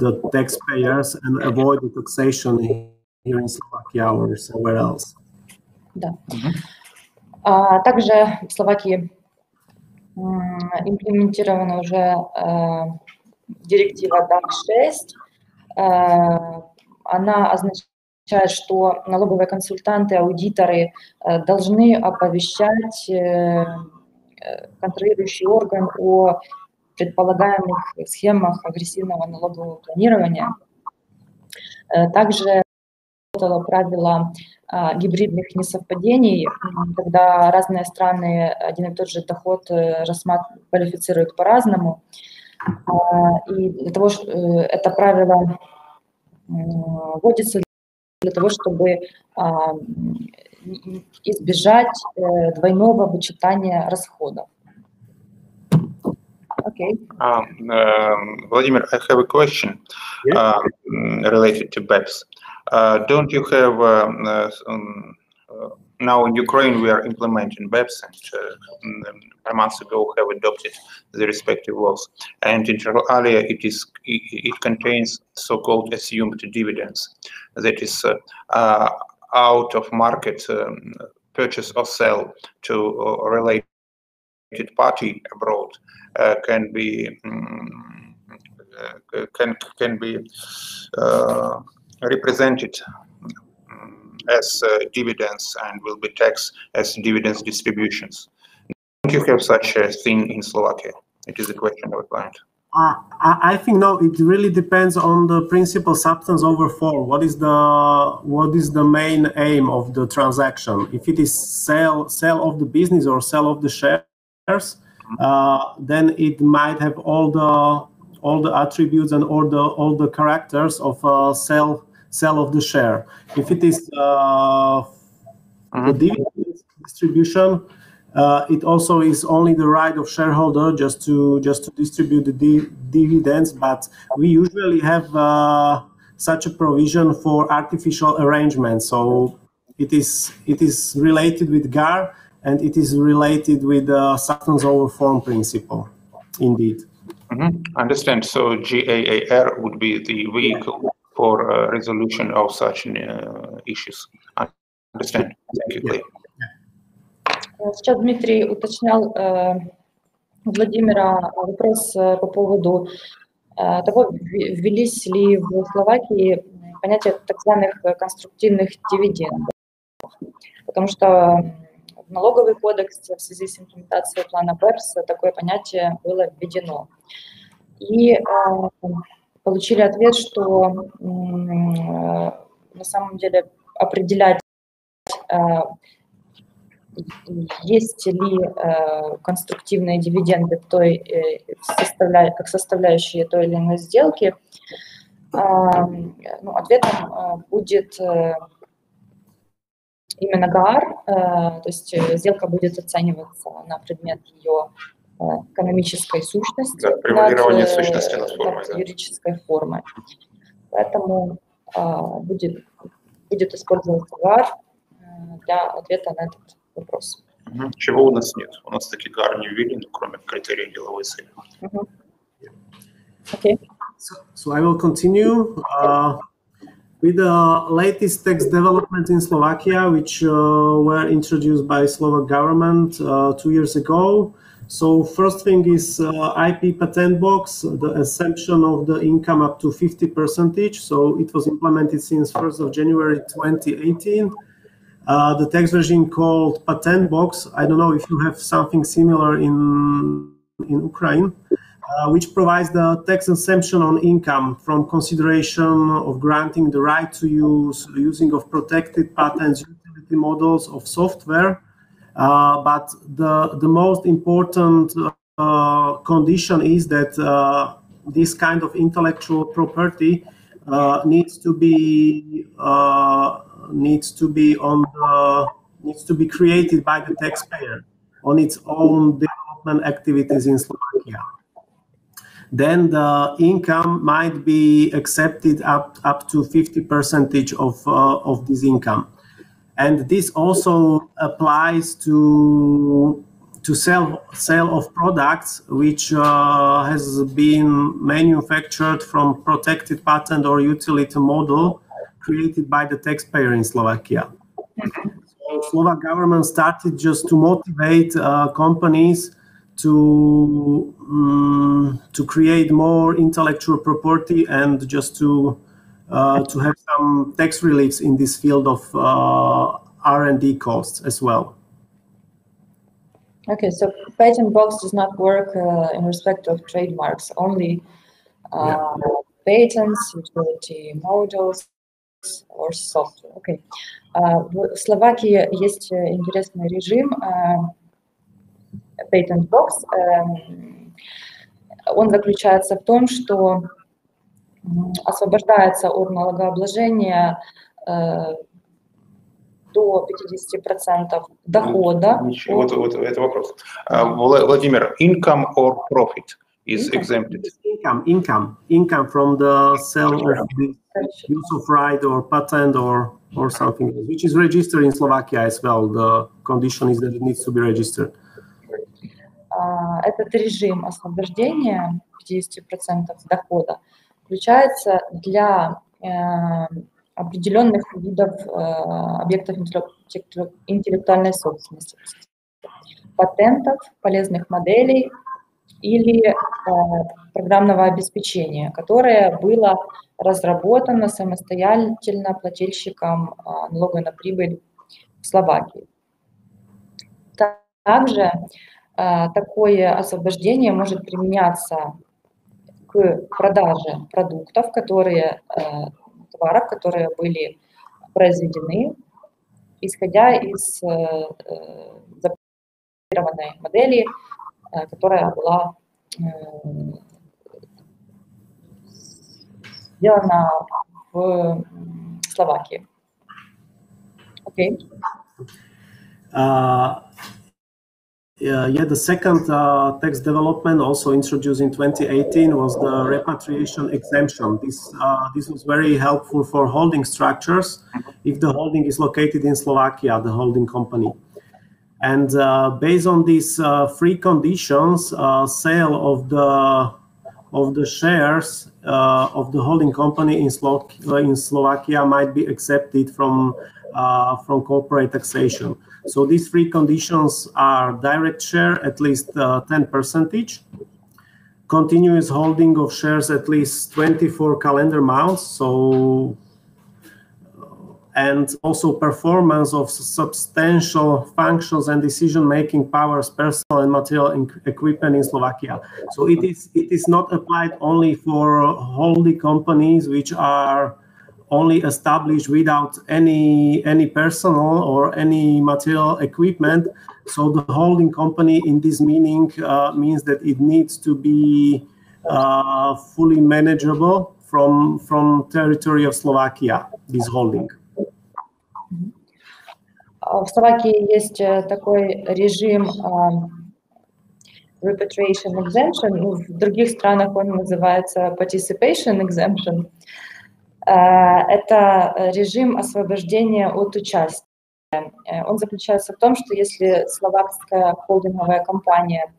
Speaker 4: the taxpayers and avoid the taxation here in Slovakia or somewhere else.
Speaker 3: Да. Также в Словакии имплементирована уже директива DAC 6. Она означает, что налоговые консультанты, аудиторы должны оповещать контролирующий орган о предполагаемых схемах агрессивного налогового планирования. Также работало правило гибридных несовпадений, когда разные страны один и тот же доход квалифицируют по-разному. И для того, что это правило вводится для того, чтобы избежать двойного вычитания расходов. Okay.
Speaker 1: Vladimir, I have a question related to BEPS. Don't you have, now in Ukraine we are implementing BEPS, and a month ago have adopted the respective laws. And inter alia, it contains so-called assumed dividends, that is out of market purchase or sell to a related party abroad can be represented as dividends and will be taxed as dividends distributions. Don't you have such a thing in Slovakia? It is a question of a client.
Speaker 4: I think no. It really depends on the principal substance over form. What is the main aim of the transaction? If it is sale of the business or sale of the shares, then it might have all the attributes and all the characters of sale of the share. If it is the dividend distribution, it also is only the right of shareholder just to distribute the dividends. But we usually have such a provision for artificial arrangements. So it is related with GAR, and it is related with the substance over form principle, indeed.
Speaker 1: Understand. So GAAR would be the vehicle for resolution of such issues. Understand.
Speaker 3: Сейчас Дмитрий уточнял Владимира вопрос по поводу того, ввелись ли в Словакии понятие так званых конструктивных дивидендов. Потому что в налоговый кодекс в связи с имплементацией плана БЭПС такое понятие было введено. И получили ответ, что на самом деле определять, есть ли конструктивные дивиденды как составляющие той или иной сделки, ответом будет именно ГААР, то есть сделка будет оцениваться на предмет ее экономической сущности,
Speaker 1: да, превалирование сущности над
Speaker 3: формой, да. Юридической формы. Поэтому будет использоваться ГААР для ответа на этот вопрос.
Speaker 1: Чего у нас нет? У нас таки ГААР не ввели, кроме критерия деловой цели.
Speaker 3: Okay.
Speaker 4: So I will continue with the latest tax developments in Slovakia, which were introduced by Slovak government 2 years ago. So first thing is IP patent box, the exemption of the income up to 50%. So it was implemented since 1st of January 2018. The tax regime called patent box. I don't know if you have something similar in Ukraine, which provides the tax exemption on income from consideration of granting the right to use the using of protected patents, utility models of software. But the most important condition is that this kind of intellectual property needs to be created by the taxpayer on its own development activities in Slovakia. Then the income might be accepted up to 50% of this income. And this also applies to sale of products which has been manufactured from protected patent or utility model created by the taxpayer in Slovakia. So Slovak government started just to motivate companies to create more intellectual property and just to have some tax reliefs in this field of R&D costs as well.
Speaker 3: Okay, so patent box does not work in respect of trademarks, only patents, utility models or software. Okay. В Словакии есть интересный режим patent box. Он заключается в том, что освобождается от налогообложения до 50% дохода.
Speaker 1: Вот это вопрос. Владимир, income or profit is exempted?
Speaker 4: Income from the sale of the use of right or patent or something, which is registered in Slovakia as well. The condition is that it needs to be registered.
Speaker 3: Этот режим освобождения 50% дохода включается для определенных видов объектов интеллектуальной собственности, патентов, полезных моделей или программного обеспечения, которое было разработано самостоятельно плательщиком налога на прибыль в Словакии. Также такое освобождение может применяться к продаже продуктов, товаров, которые были произведены, исходя из запрограммированной модели, которая была сделана в Словакии. Okay.
Speaker 4: The second tax development also introduced in 2018 was the repatriation exemption. This was very helpful for holding structures if the holding is located in Slovakia, the holding company. And based on these free conditions, sale of the shares of the holding company in Slovakia might be accepted from from corporate taxation. So these three conditions are direct share at least 10%, continuous holding of shares at least 24 calendar months, so and also performance of substantial functions and decision-making powers, personal and material equipment in Slovakia. So it is not applied only for holding companies which are only established without any personal or any material equipment. So the holding company in this meaning means that it needs to be fully manageable from territory of Slovakia, this holding.
Speaker 3: В Словакии есть такой режим repatriation exemption, в других странах он называется participation exemption. Это режим освобождения от участия. Он заключается в том, что если словакская холдинговая компания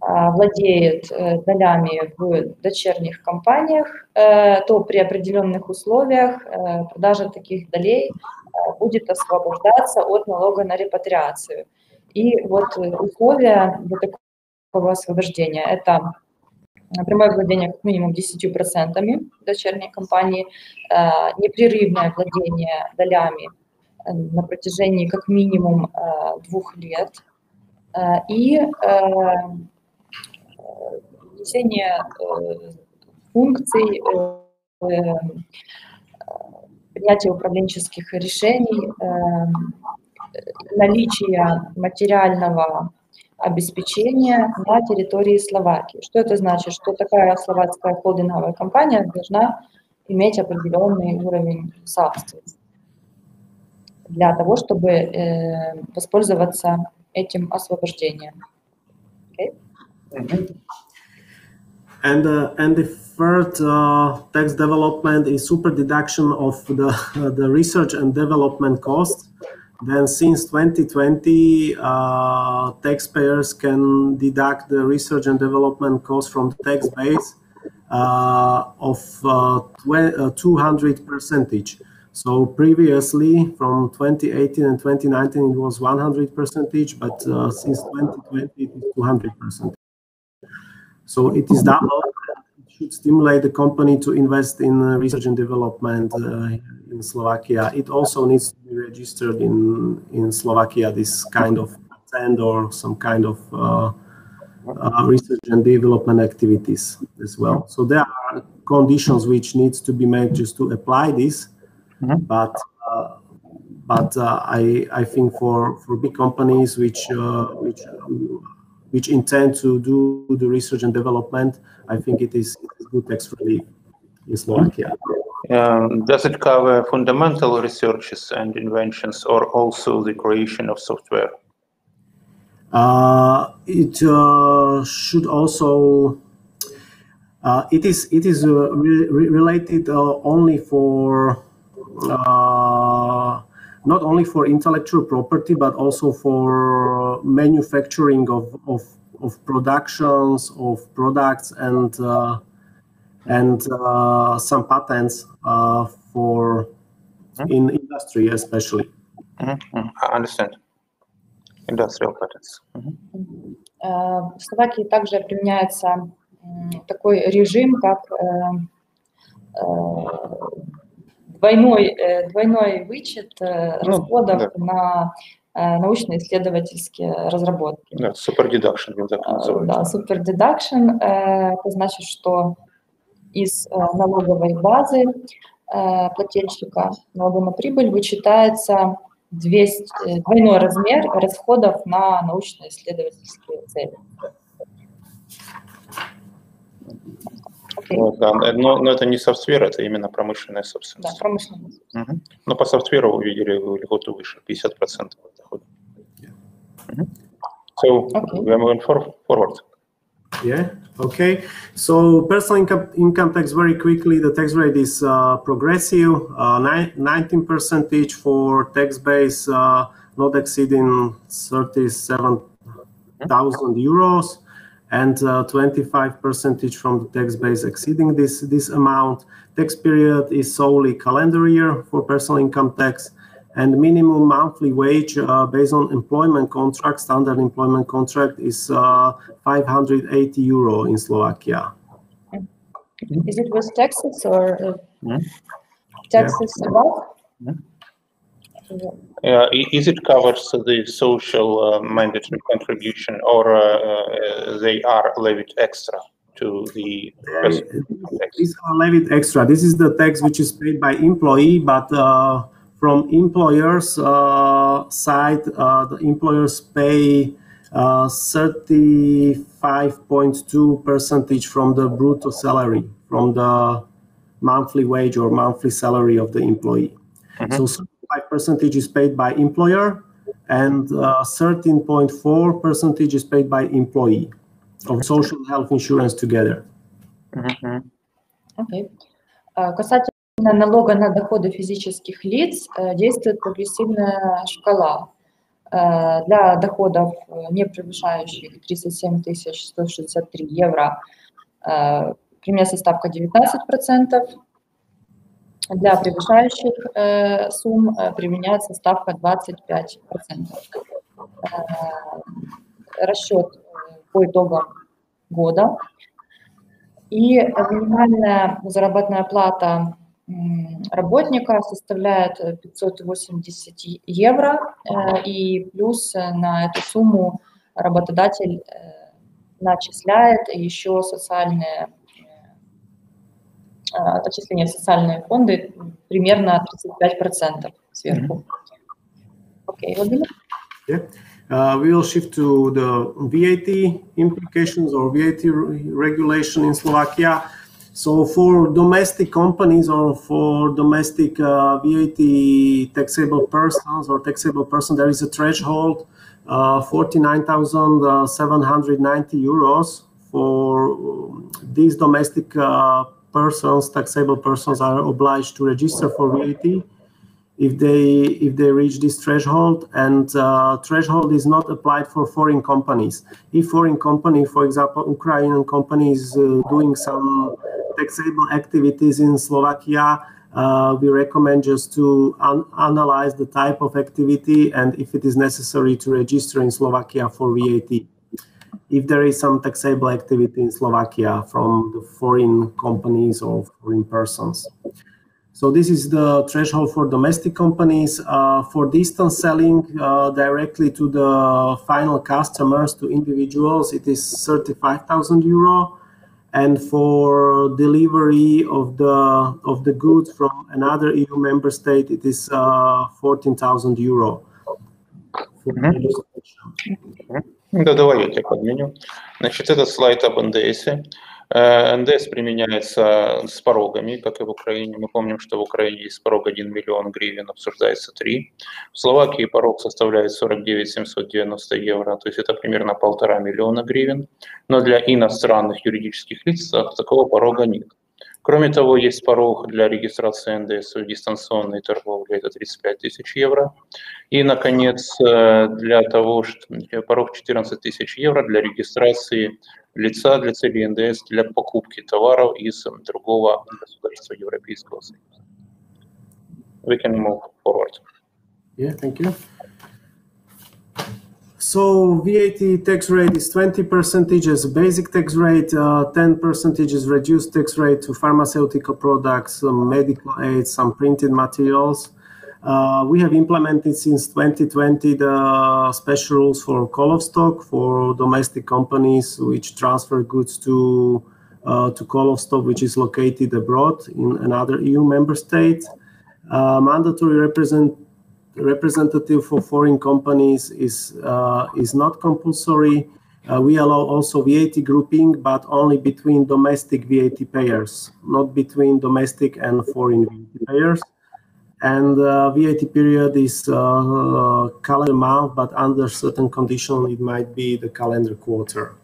Speaker 3: владеет долями в дочерних компаниях, то при определенных условиях продажа таких долей будет освобождаться от налога на репатриацию. И вот условия для такого освобождения – это прямое владение как минимум 10% дочерней компании, непрерывное владение долями на протяжении как минимум 2 лет и внесение функций принятия управленческих решений, наличие материального обеспечения на территории Словакии. Что это значит? Что такая словацкая холдинговая компания должна иметь определенный уровень собственности для того, чтобы воспользоваться этим освобождением. Okay?
Speaker 4: Mm-hmm. And the third tax development is super deduction of the research and development costs. Then since 2020, taxpayers can deduct the research and development costs from the tax base of 200%. So previously, from 2018 and 2019, it was 100%, but since 2020, it is 200%. So it is double. It should stimulate the company to invest in research and development in Slovakia. It also needs to be registered in Slovakia, this kind of patent or some kind of research and development activities as well. So there are conditions which needs to be met just to apply this. Mm-hmm. But I think for big companies which intend to do the research and development, I think it is good tax relief in Slovakia.
Speaker 1: Does it cover fundamental researches and inventions, or also the creation of software?
Speaker 4: It should also. It is related only for. Not only for intellectual property, but also for manufacturing of productions, of products, and some patents for in industry especially.
Speaker 1: Mm-hmm. I understand. Industrial patents. Mm-hmm.
Speaker 3: В Словакии также применяется такой режим, как двойной вычет расходов на научно-исследовательские разработки.
Speaker 1: Да, super deduction, так называется.
Speaker 3: Да, super deduction, это значит, что из налоговой базы плательщика налога на прибыль вычитается двойной размер расходов на научно-исследовательские цели.
Speaker 1: Okay. Вот, да, но это не софтвер, это именно промышленная собственность.
Speaker 3: Да, промышленная собственность.
Speaker 1: Угу. Но по софтверу вы видели льготу выше, 50% дохода. Угу. So, we are moving forward.
Speaker 4: Yeah, okay. So personal income tax, very quickly, the tax rate is progressive, 19% for tax base not exceeding 37,000 euros. And 25% from the tax base exceeding this amount. Tax period is solely calendar year for personal income tax, and minimum monthly wage based on employment contract, standard employment contract is 580 euro in Slovakia.
Speaker 3: Is it with taxes or taxes above?
Speaker 1: Is it covers the social mandatory contribution, or they are levied extra to the?
Speaker 4: These are levied extra. This is the tax which is paid by employee, but from employers' side, the employers pay 35.2% from the brutto salary, from the monthly wage or monthly salary of the employee. So 35% is paid by employer, and 13.4% is paid by employee of social health insurance together.
Speaker 3: Okay. Касательно налога на доходы физических лиц действует прогрессивная шкала. Для доходов, не превышающих 37 163 евро, применяется ставка 19%. Для превышающих сумм применяется ставка 25%. Расчет по итогам года. И минимальная заработная плата работника составляет 580 евро, и плюс на эту сумму работодатель начисляет еще социальные отчисления в социальные фонды примерно 35% сверху. Okay, Vladimir?
Speaker 4: Yeah. We will shift to the VAT implications or VAT regulation in Slovakia. So for domestic companies or for domestic VAT taxable persons or taxable person, there is a threshold 49,790 euros. For these domestic persons, taxable persons are obliged to register for VAT if they reach this threshold, and threshold is not applied for foreign companies. If foreign company, for example, Ukrainian company is doing some taxable activities in Slovakia, we recommend just to analyze the type of activity and if it is necessary to register in Slovakia for VAT. If there is some taxable activity in Slovakia from the foreign companies or foreign persons. So this is the threshold for domestic companies. For distance selling directly to the final customers, to individuals, it is 35,000 euro. And for delivery of the goods from another EU member state, it is 14,000 euro.
Speaker 1: Да, давай я тебя подменю. Значит, это слайд об НДС. НДС применяется с порогами, как и в Украине. Мы помним, что в Украине есть порог 1 миллион гривен, обсуждается 3. В Словакии порог составляет 49 790 евро, то есть это примерно 1,5 миллиона гривен. Но для иностранных юридических лиц такого порога нет. Кроме того, есть порог для регистрации НДС в дистанционной торговле, это 35 тысяч евро. И, наконец, для того, что порог 14 тысяч евро для регистрации лица для целей НДС для покупки товаров из другого государства Европейского Союза. We can move forward.
Speaker 4: Yeah, thank you. So VAT tax rate is 20% as a basic tax rate, 10% is reduced tax rate to pharmaceutical products, medical aids, some printed materials. We have implemented since 2020 the special rules for call of stock for domestic companies which transfer goods to call of stock which is located abroad in another EU member state. Mandatory representative for foreign companies is not compulsory. We allow also VAT grouping, but only between domestic VAT payers, not between domestic and foreign VAT payers. And VAT period is calendar month, but under certain conditions it might be the calendar quarter.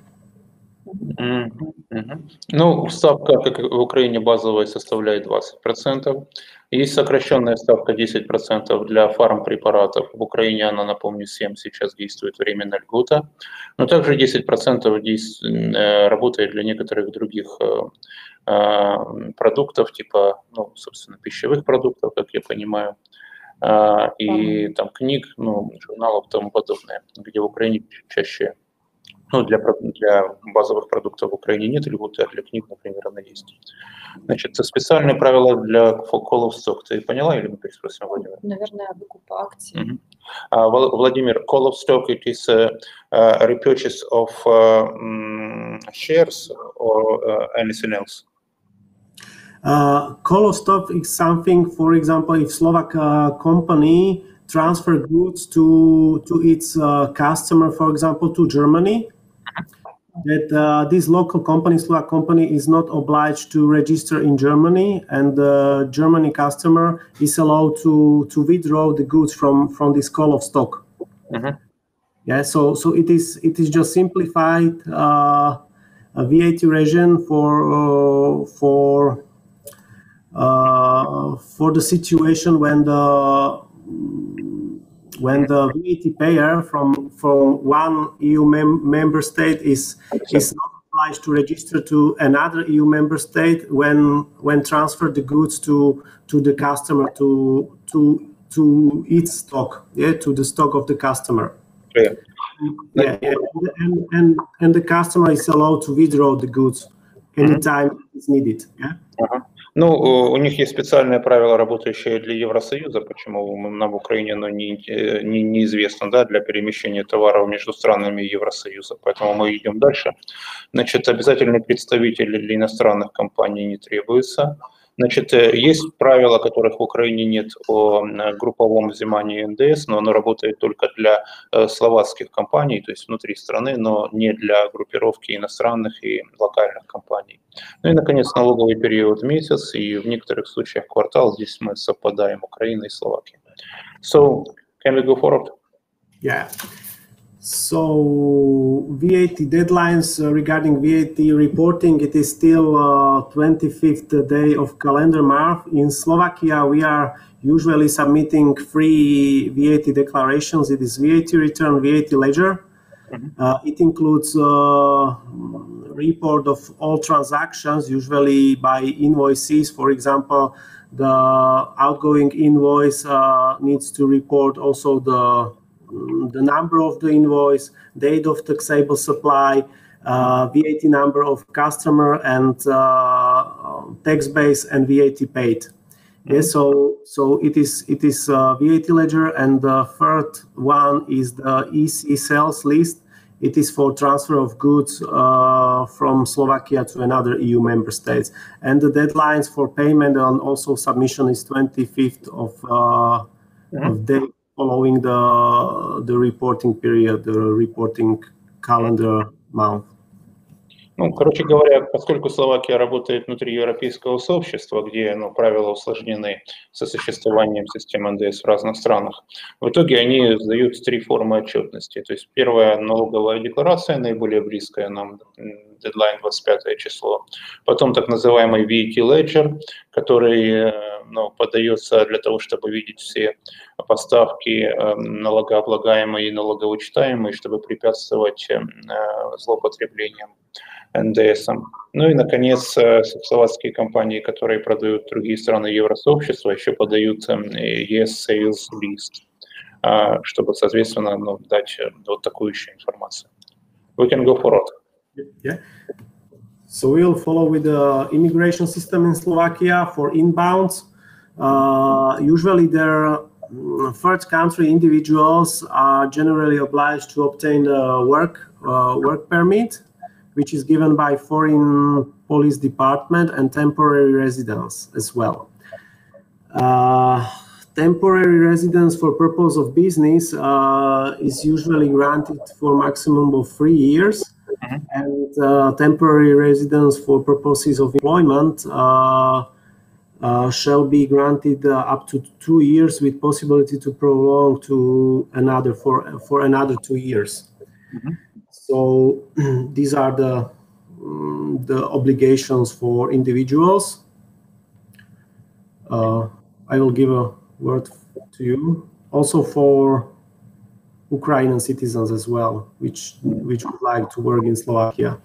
Speaker 1: Ну, ставка, как в Украине, базовая составляет 20%. Есть сокращенная ставка 10% для фармпрепаратов. В Украине она, напомню, 7 сейчас действует временная льгота. Но также 10% работает для некоторых других продуктов, типа, ну, собственно, пищевых продуктов, как я понимаю.
Speaker 5: и там книг, ну, журналов и тому подобное, где в Украине чаще, ну, для базовых продуктов в Украине нет льготы, а для книг, например, она есть. Значит, специальные правила для call of stock. Ты поняла или мы переспросим, Владимир?
Speaker 3: Наверное, выкуп акций.
Speaker 5: Vladimir, call of stock, it is a repurchase of shares or anything else?
Speaker 4: Call of stock is something, for example, if Slovak company transfer goods to its customer, for example, to Germany, that this local company, Slovak company, is not obliged to register in Germany, and the Germany customer is allowed to withdraw the goods from this call of stock. Yeah, so it is just simplified a VAT regime for the situation when the VAT payer from one EU member state is not obliged to register to another EU member state when transfer the goods to the customer to its stock, yeah, to the stock of the customer.
Speaker 5: Yeah.
Speaker 4: Yeah, and the customer is allowed to withdraw the goods anytime it's needed. Yeah.
Speaker 5: Ну, у них есть специальные правила, работающие для Евросоюза, почему нам в Украине оно неизвестно, да, для перемещения товаров между странами Евросоюза, поэтому мы идем дальше. Значит, обязательный представитель для иностранных компаний не требуется. Значит, есть правила, которых в Украине нет о групповом взимании НДС, но оно работает только для словацких компаний, то есть внутри страны, но не для группировки иностранных и локальных компаний. Ну и, наконец, налоговый период месяц, и в некоторых случаях квартал. Здесь мы совпадаем, Украина и Словакия. So, can we go forward?
Speaker 4: Yeah. So VAT deadlines regarding VAT reporting, it is still 25th day of calendar month. In Slovakia, we are usually submitting 3 VAT declarations. It is VAT return, VAT ledger. It includes report of all transactions, usually by invoices. For example, the outgoing invoice needs to report also the number of the invoice, date of taxable supply, VAT number of customer, and tax base and VAT paid. Yes, so it is VAT ledger, and the third one is the EC sales list. It is for transfer of goods from Slovakia to another EU member states, and the deadlines for payment and also submission is 25th of day following the reporting period, the reporting calendar month.
Speaker 5: Ну, короче говоря, поскольку Словакия работает внутри европейского сообщества, где правила усложнены сосуществованием систем НДС в разных странах, в итоге они сдают 3 формы отчетности. То есть первая налоговая декларация, наиболее близкая нам, дедлайн 25 число. Потом так называемый VAT Ledger, который подается для того, чтобы видеть все поставки налогооблагаемые и налогоучитаемые, чтобы препятствовать злоупотреблениям НДСом. Ну и, наконец, словацкие компании, которые продают в другие страны Евросообщества, еще подают ES Sales List, чтобы, соответственно, дать вот такую еще информацию. We can go forward.
Speaker 4: Yeah. So we'll follow with the immigration system in Slovakia for inbounds. Usually their third country individuals are generally obliged to obtain a work permit, which is given by foreign police department, and temporary residence as well. Temporary residence for purpose of business is usually granted for maximum of 3 years, and temporary residence for purposes of employment shall be granted up to 2 years with possibility to prolong to another for another 2 years. So these are the obligations for individuals. I will give a word to you also for Ukrainian citizens as well, which would like to work in Slovakia.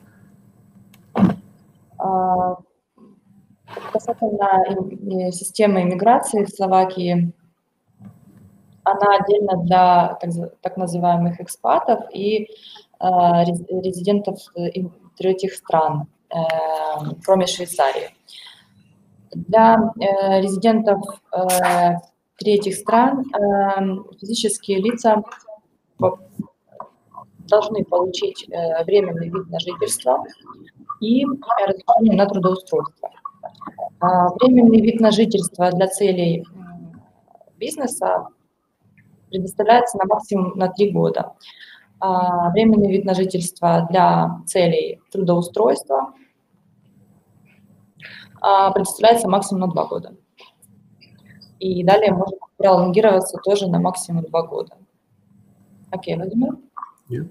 Speaker 3: Касательно системы иммиграции в Словакии, она отдельно для так называемых экспатов и резидентов третьих стран, кроме Швейцарии. Для резидентов третьих стран физические лица должны получить временный вид на жительство и разрешение на трудоустройство. Временный вид на жительство для целей бизнеса предоставляется на максимум на 3 года. Временный вид на жительство для целей трудоустройства предоставляется максимум на 2 года. И далее может пролонгироваться тоже на максимум 2 года. Окей, Владимир?
Speaker 4: Yeah.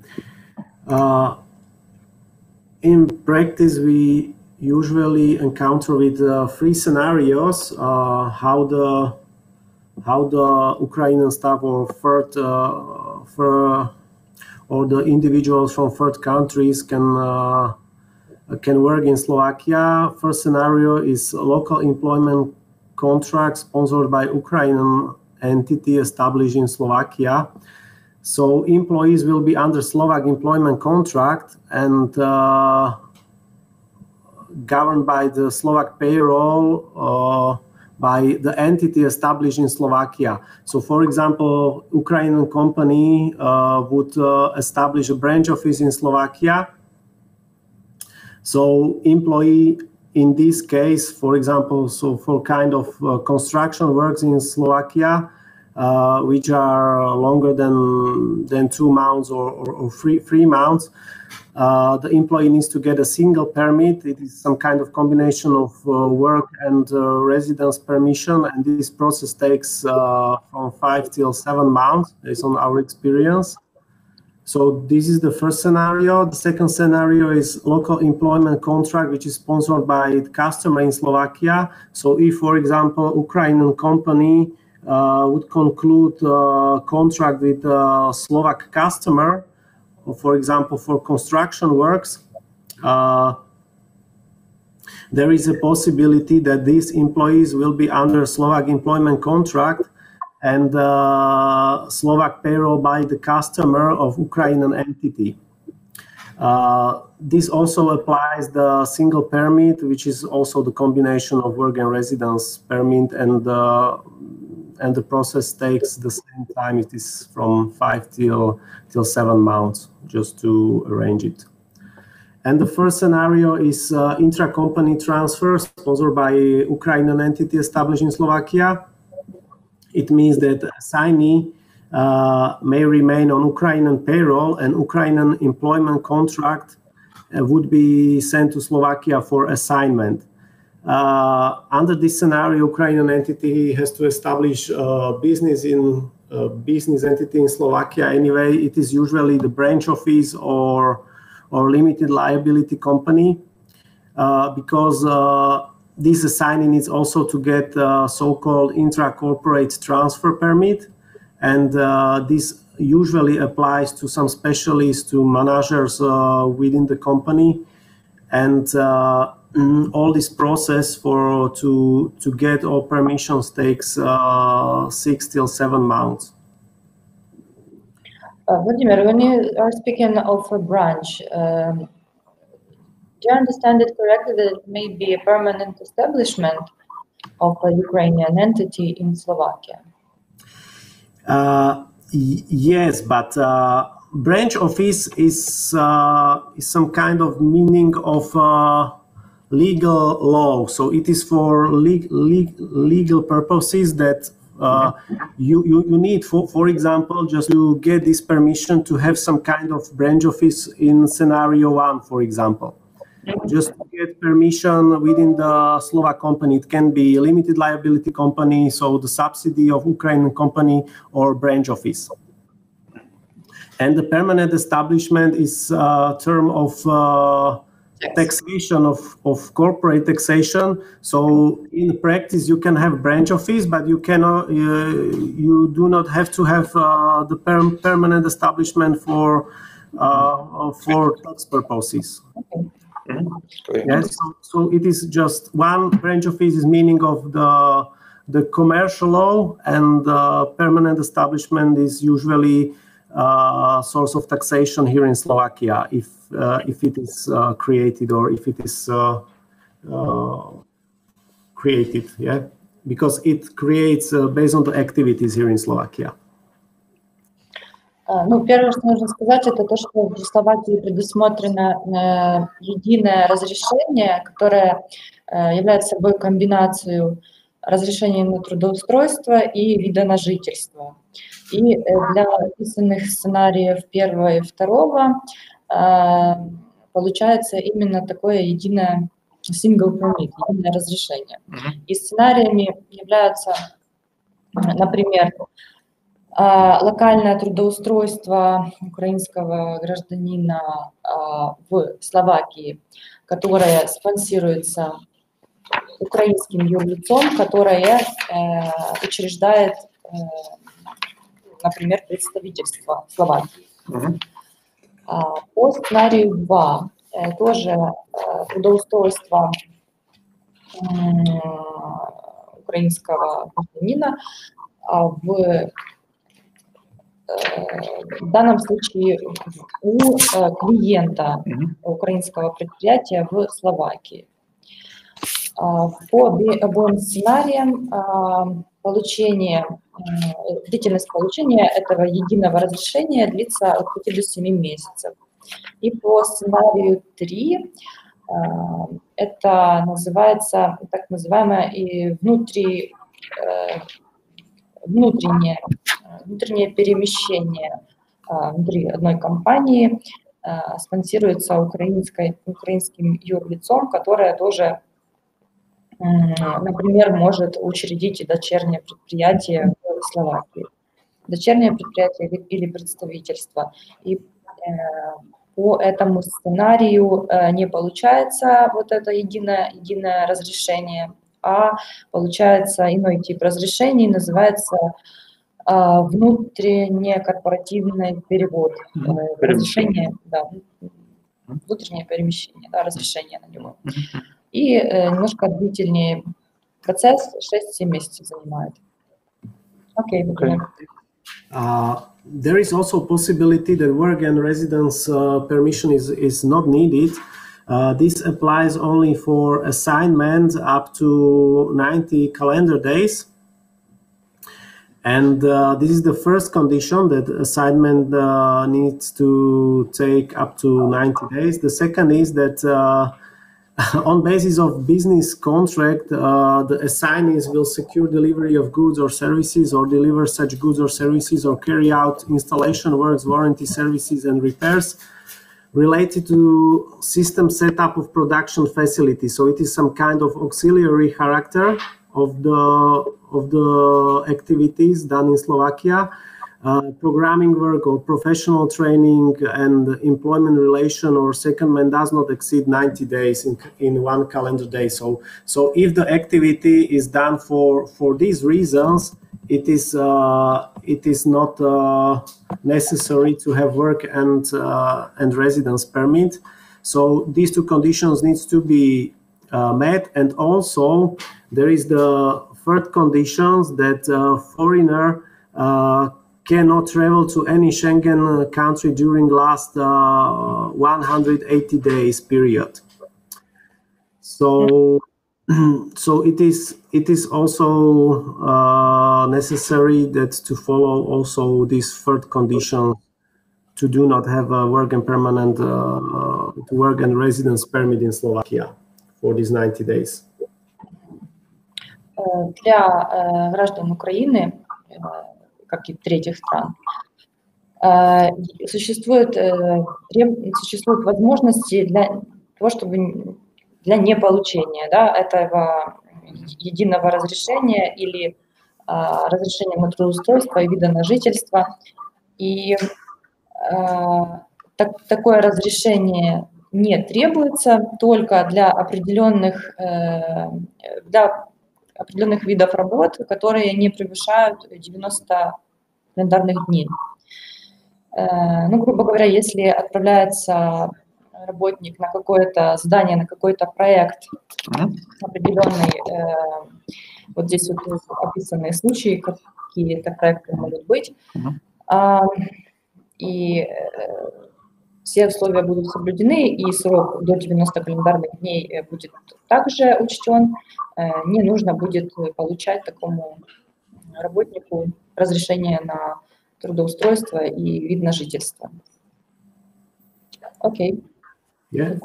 Speaker 4: In practice, we usually encounter with 3 scenarios how the Ukrainian staff or the individuals from third countries can work in Slovakia. First scenario is local employment contract sponsored by Ukrainian entity established in Slovakia. So employees will be under Slovak employment contract and governed by the Slovak payroll by the entity established in Slovakia. So for example, Ukrainian company would establish a branch office in Slovakia. So employee in this case, for example, so for kind of construction works in Slovakia, which are longer than 2 months or 3 months, the employee needs to get a single permit. It is some kind of combination of work and residence permission, and this process takes from 5 till 7 months, based on our experience. So this is the first scenario. The second scenario is local employment contract, which is sponsored by the customer in Slovakia. So if, for example, Ukrainian company would conclude a contract with a Slovak customer, for example, for construction works, there is a possibility that these employees will be under Slovak employment contract and Slovak payroll by the customer of Ukrainian entity. This also applies the single permit, which is also the combination of work and residence permit, and the process takes the same time. It is from 5 till 7 months just to arrange it. And the first scenario is intra-company transfer sponsored by Ukrainian entity established in Slovakia. It means that assignee may remain on Ukrainian payroll and Ukrainian employment contract would be sent to Slovakia for assignment. Under this scenario, Ukrainian entity has to establish business entity in Slovakia. Anyway, it is usually the branch office or limited liability company because this assignee needs also to get so-called intra-corporate transfer permit, and this usually applies to some specialists, to managers within the company, and all this process to get all permissions takes 6 till 7 months.
Speaker 3: Vladimir, when you are speaking of a branch, do you understand it correctly that it may be a permanent establishment of a Ukrainian entity in Slovakia?
Speaker 4: Yes, but branch office is some kind of meaning of legal law. So it is for legal purposes that you need, for example, just to get this permission to have some kind of branch office in scenario 1, for example. Just to get permission within the Slovak company. It can be a limited liability company, so the subsidy of Ukrainian company, or branch office. And the permanent establishment is a term of taxation, of corporate taxation. So in practice, you can have branch office, but you cannot, you do not have to have the permanent establishment for tax purposes.
Speaker 3: Okay.
Speaker 4: Yes, so it is just one branch office is meaning of the the commercial law, and permanent establishment is usually source of taxation here in Slovakia if it is created or if it is created, yeah, because it creates based on the activities here in Slovakia.
Speaker 3: Ну, первое, что нужно сказать, это то, что в Словакии предусмотрено единое разрешение, которое является собой комбинацию разрешения на трудоустройство и вида на жительство. И для описанных сценариев первого и второго получается именно такое единое single permit, единое разрешение. И сценариями являются, например, локальное трудоустройство украинского гражданина в Словакии, которое спонсируется украинским юрлицом, которое учреждает, например, представительство Словакии. По сценарию 2 тоже трудоустройство украинского гражданина в данном случае у клиента украинского предприятия в Словакии. По обоим сценариям длительность получения этого единого разрешения длится от 5 до 7 месяцев. И по сценарию 3 это называется так называемое и внутреннее перемещение внутри одной компании, спонсируется украинским юрлицом, которое тоже, например, может учредить дочернее предприятие в Словакии. Дочернее предприятие или представительство. И по этому сценарию не получается вот это единое разрешение, а получается иной тип разрешений, называется внутренний корпоративный перевод. Разрешение, да, внутреннее перемещение, да, разрешение на него. И немножко длительнее процесс, 6-7 месяцев занимает. Окей, например.
Speaker 4: There is also possibility that work and residence permission is not needed. This applies only for assignments up to 90 calendar days. And this is the first condition, that assignment needs to take up to 90 days. The second is that on basis of business contract, the assignees will secure delivery of goods or services, or deliver such goods or services, or carry out installation works, warranty services, and repairs related to system setup of production facility. So it is some kind of auxiliary character of the activities done in Slovakia. Programming work or professional training and employment relation or secondment does not exceed 90 days in one calendar day. So if the activity is done for these reasons, it is not necessary to have work and residence permit. So these two conditions needs to be met, and also there is the third conditions that foreigner cannot travel to any Schengen country during last 180 days period. So it is also necessary that to follow also this third condition, to do not have a work and permanent work and residence permit in Slovakia for these 90 days.
Speaker 3: Для граждан Украины, как и третьих стран, существуют возможности для того, чтобы для неполучения, да, этого единого разрешения или разрешения на трудоустройство и вида на жительство. И такое разрешение не требуется только для определенных видов работ, которые не превышают 90 календарных дней. Ну, грубо говоря, если отправляется работник на какое-то здание, на какой-то проект определенный Вот здесь вот описаны случаи, какие это проекты могут быть. И все условия будут соблюдены, и срок до 90 календарных дней будет также учтен. Не нужно будет получать такому работнику разрешение на трудоустройство и вид на жительство. Окей.
Speaker 4: Yeah.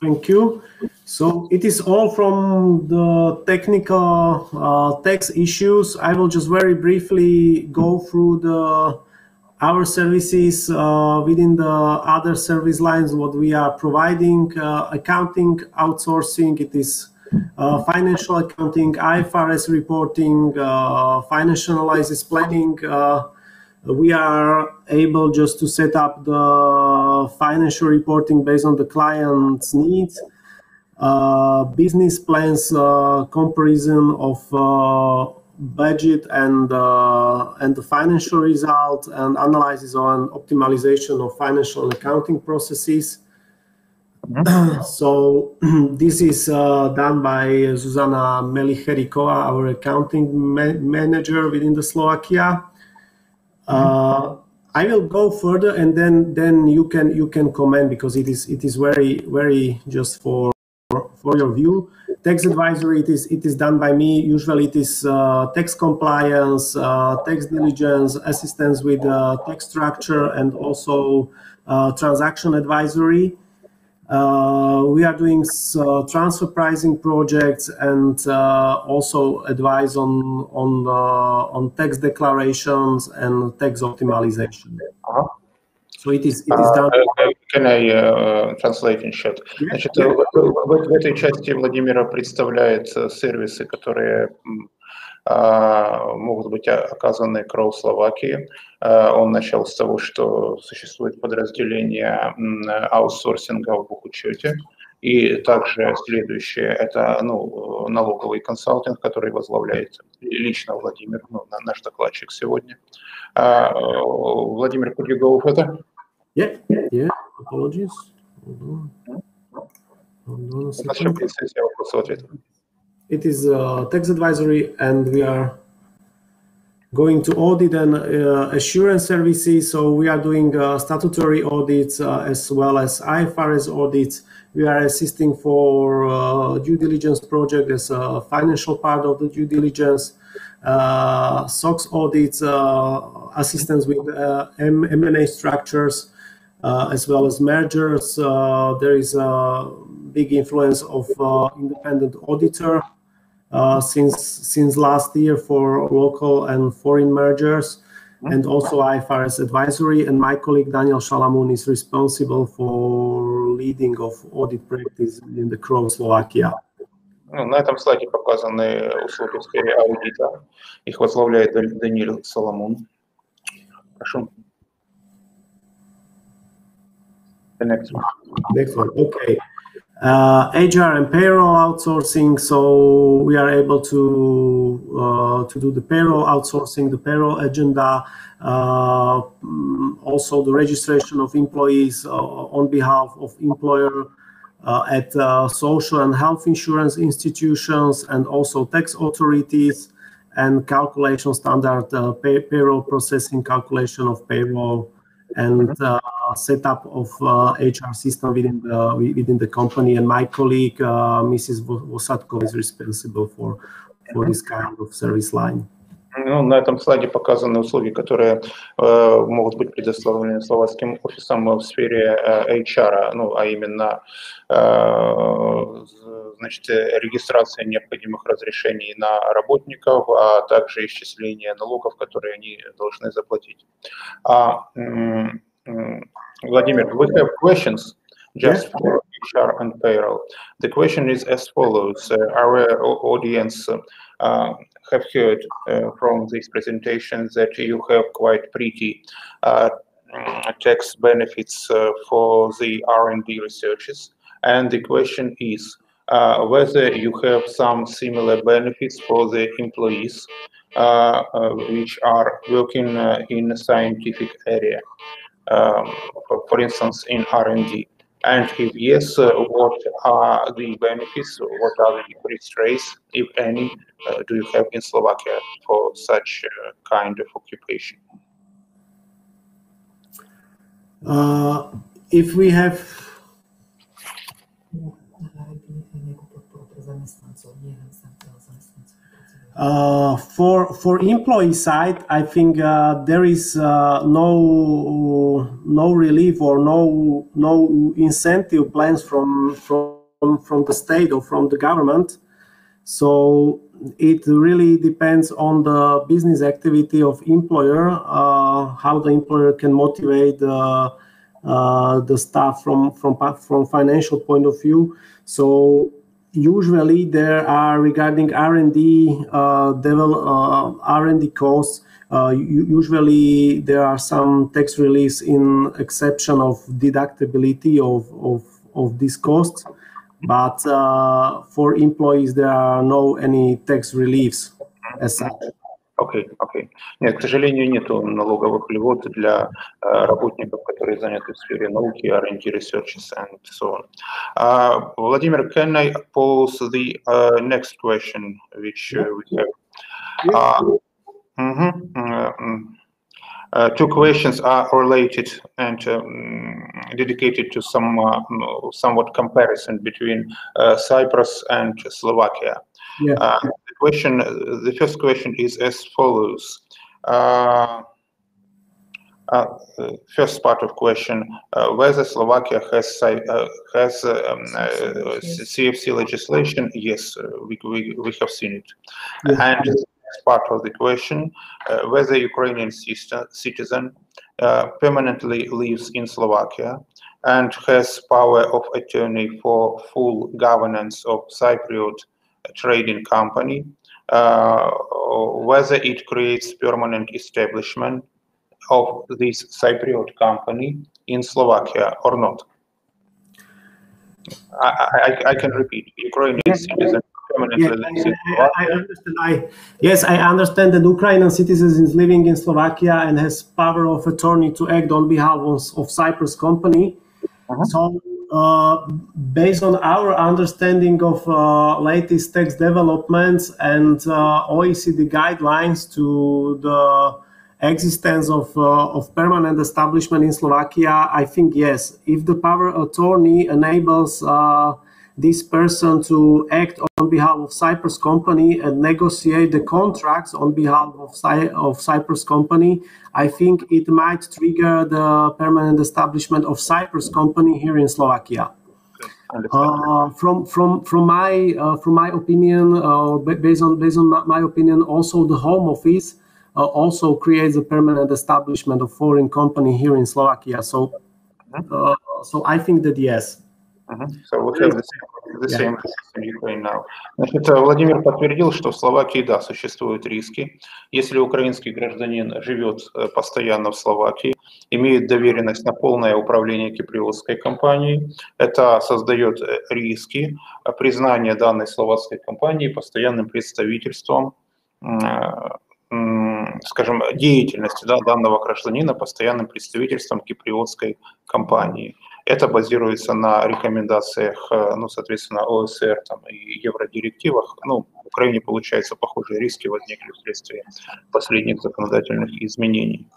Speaker 4: Thank you. So it is all from the technical text issues. I will just very briefly go through our services within the other service lines, what we are providing. Accounting, outsourcing, it is financial accounting, IFRS reporting, financial analysis, planning. We are able just to set up the financial reporting based on the client's needs, business plans, comparison of budget and the financial result, and analysis on optimization of financial and accounting processes. So this is done by Zuzana Melicherikova, our accounting manager within the Slovakia. I will go further, and then you can comment, because it is very just for your view. Tax advisory, it is done by me. Usually it is tax compliance, tax diligence, assistance with tax structure, and also transaction advisory. We are doing transfer pricing projects, and also advise on tax declarations and tax optimization. So it is done.
Speaker 5: Can I translate in short? Значит, в этой части Владимира представляет сервисы, которые могут быть оказаны Crowe Словакии. Он начал с того, что существует подразделение аутсорсинга в бухучете. И также следующее – это налоговый консалтинг, который возглавляет лично Владимир, наш докладчик сегодня. Владимир, could you go further?
Speaker 4: Yeah. Apologies. It is tax advisory, and we are going to audit and assurance services. So we are doing statutory audits as well as IFRS audits. We are assisting for due diligence project as a financial part of the due diligence, SOX audits, assistance with M&A structures, as well as mergers. There is a big influence of independent auditor since last year for local and foreign mergers, and also IFRS advisory. And my colleague Daniel Shalamun is responsible for leading of audit practice in the Crowe Slovakia.
Speaker 5: На этом слайде показаны услуги в сфере аудита. Их возглавляет Даниил Соломон. Прошу. The next one.
Speaker 4: Next one. Okay. HR and payroll outsourcing. So we are able to do the payroll outsourcing, the payroll agenda, also the registration of employees on behalf of employer at social and health insurance institutions, and also tax authorities, and calculation standard payroll processing, calculation of payroll, and setup of HR system within the company. And my colleague, Mrs. Vosatkov, is responsible for this kind of service line.
Speaker 5: На этом слайде показаны услуги, которые могут быть предоставлены словацким офисом в сфере HR, а именно регистрация необходимых разрешений на работников, а также исчисление налогов, которые они должны заплатить. Vladimir, we have questions just for HR and payroll. The question is as follows. Our audience have heard from this presentation that you have quite pretty tax benefits for the R&D researchers. And the question is whether you have some similar benefits for the employees which are working in a scientific area, for instance, in R&D. And if yes, what are the benefits? What are the increased rates, if any, do you have in Slovakia for such kind of occupation?
Speaker 4: If we have for employee side, I think there is no relief or no incentive plans from the state or from the government. So it really depends on the business activity of employer, how the employer can motivate the staff from financial point of view. So usually there are, regarding R&D R&D costs, usually there are some tax reliefs in exception of deductibility of these costs, but for employees there are no any tax reliefs as such.
Speaker 5: Окей. Нет, к сожалению, нету налоговых льгот для работников, которые заняты в сфере науки, R&D, researches, and so on. Vladimir, can I pose the next question, which we have? Two questions are related and dedicated to some somewhat comparison between Cyprus and Slovakia.
Speaker 4: Yeah.
Speaker 5: The first question is as follows. First part of question: whether Slovakia has CFC legislation? Yes, we have seen it.
Speaker 4: Yeah.
Speaker 5: And next part of the question: whether Ukrainian citizen permanently lives in Slovakia and has power of attorney for full governance of Cypriot trading company, whether it creates permanent establishment of this Cypriot company in Slovakia or not. I can repeat: Ukrainian citizen permanently lives in Slovakia.
Speaker 4: Yes, I understand that Ukrainian citizen is living in Slovakia and has power of attorney to act on behalf of Cyprus company. So, based on our understanding of latest tax developments and OECD guidelines to the existence of permanent establishment in Slovakia, I think yes. If the power attorney enables this person to act on behalf of Cyprus company and negotiate the contracts on behalf of Cyprus company, I think it might trigger the permanent establishment of Cyprus company here in Slovakia. From my opinion, based on my opinion, also the Home Office also creates a permanent establishment of foreign company here in Slovakia. So I think that yes.
Speaker 5: So we have the same in Ukraine now. Значит, Владимир подтвердил, что в Словакии, да, существуют риски. Если украинский гражданин живет постоянно в Словакии, имеет доверенность на полное управление киприотской компанией, это создает риски признания данной словацкой компании постоянным представительством, скажем, деятельности данного гражданина постоянным представительством киприотской компании. Это базируется на рекомендациях, соответственно, ОСР и евродирективах. В Украине, получается, похожие риски возникли вследствие последних законодательных изменений.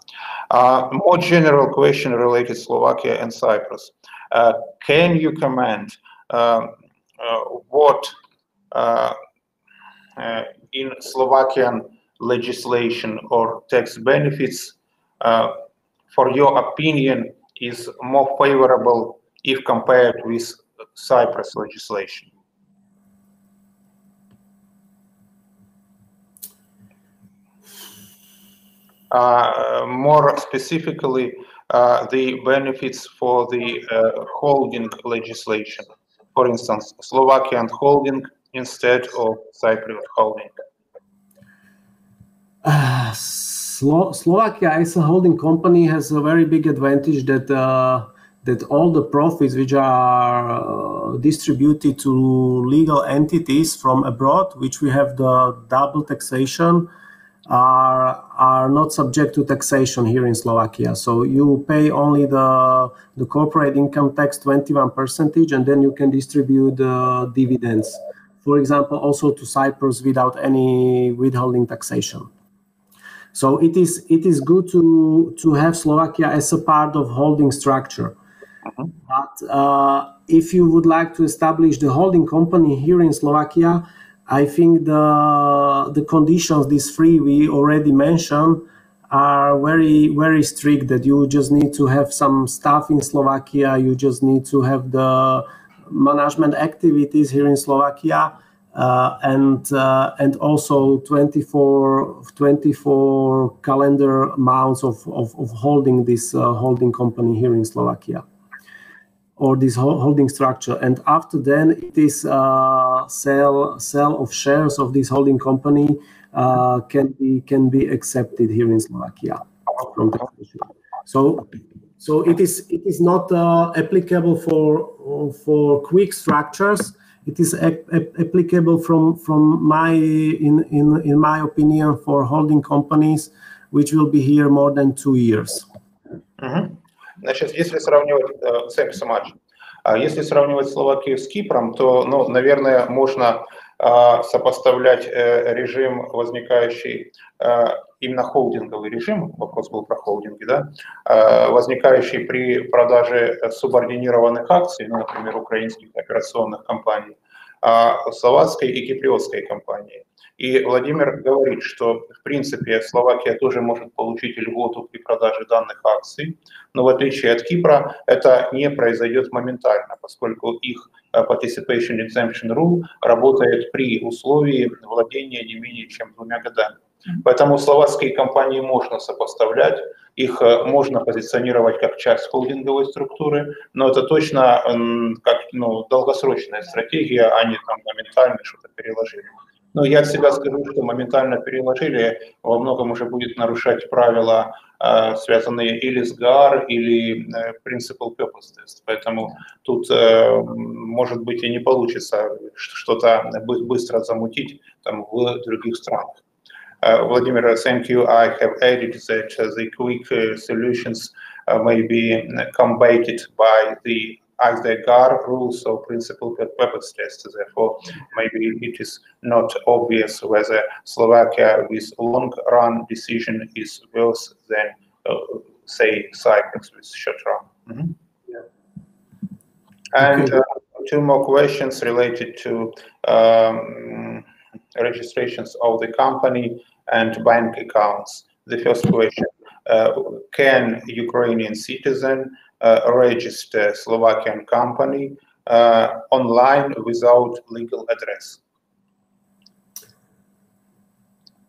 Speaker 5: More general question related to Slovakia and Cyprus. Can you comment what in Slovakian legislation or tax benefits, for your opinion, is more favorable if compared with Cyprus legislation? More specifically, the benefits for the holding legislation. For instance, Slovakian holding instead of Cypriot holding.
Speaker 4: Slovakia as a holding company has a very big advantage that all the profits which are distributed to legal entities from abroad, which we have the double taxation, are not subject to taxation here in Slovakia. So you pay only the corporate income tax 21%, and then you can distribute dividends, for example, also to Cyprus without any withholding taxation. So it is good to have Slovakia as a part of holding structure. But if you would like to establish the holding company here in Slovakia, I think the conditions, these three we already mentioned, are very, very strict, that you just need to have some staff in Slovakia, you just need to have the management activities here in Slovakia, and also 24 calendar months of holding this holding company here in Slovakia, or this holding structure. And after then it is sale of shares of this holding company can be accepted here in Slovakia from taxation. So it is not applicable for quick structures. It is applicable from in my opinion for holding companies which will be here more than 2 years.
Speaker 5: Значит, если сравнивать, thank you so much. Если сравнивать Словакию с Кипром, то, ну, наверное, можно сопоставлять режим, возникающий, именно холдинговый режим, вопрос был про холдинги, да, возникающий при продаже субординированных акций, ну, например, украинских операционных компаний, словацкой и киприотской компании. И Владимир говорит, что, в принципе, Словакия тоже может получить льготу при продаже данных акций, но в отличие от Кипра это не произойдет моментально, поскольку их Participation Exemption Rule работает при условии владения не менее чем 2 годами. Поэтому словацкие компании можно сопоставлять, их можно позиционировать как часть холдинговой структуры, но это точно как, ну, долгосрочная стратегия, а не там моментально что-то переложили. Но я от себя скажу, что моментально переложили во многом уже будет нарушать правила, связанные или с ГАР, или Principal Purpose Test. Поэтому тут, может быть, и не получится что-то быстро замутить там, в других странах. Vladimir, thank you. I have added that the quick solutions may be combated by the either GAR rules or principal purpose tests. Therefore, maybe it is not obvious whether Slovakia with long-run decision is worse than, say, Cyprus with short-run. Yeah. And two more questions related to registrations of the company and bank accounts. The first question, can Ukrainian citizen register Slovakian company online without legal address?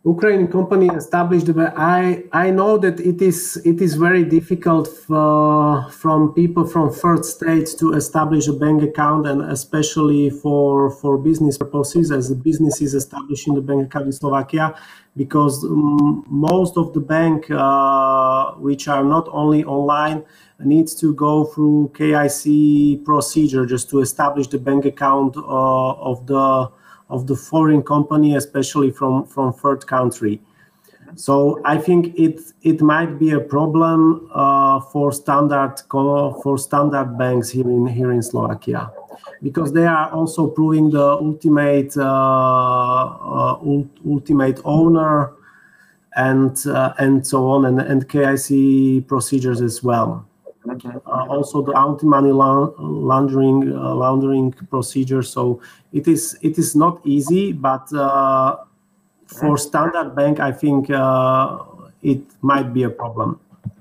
Speaker 4: Ukrainian company established, but I know that it is very difficult from people from third states to establish a bank account, and especially for business purposes, as a business is establishing the bank account in Slovakia, because most of the bank which are not only online needs to go through KYC procedure just to establish the bank account of the foreign company, especially from third country. So I think it might be a problem for standard banks here in Slovakia, because they are also proving the ultimate owner and so on, and KYC procedures as well. Also the anti-money laundering procedure. So it is not easy, but for standard bank, I think it might be a problem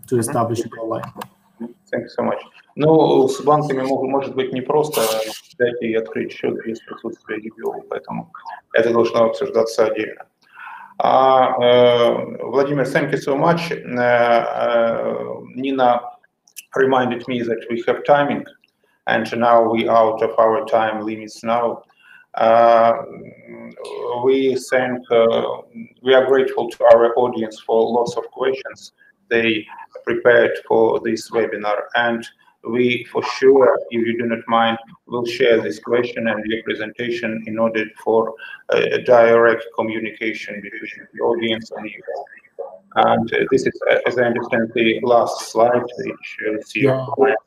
Speaker 4: to establish it online.
Speaker 5: Thank you so much. Ну, с банками может быть не просто взять и открыть счет без присутствия ЕГО, поэтому это должно обсуждаться отдельно. Владимир, thank you so much. Nina reminded me that we have timing, and now we out of our time limits now. We are grateful to our audience for lots of questions they prepared for this webinar, and we for sure, if you do not mind, will share this question and your presentation in order for a direct communication between the audience and you. And this is, as I understand, the last slide, which shows your clients.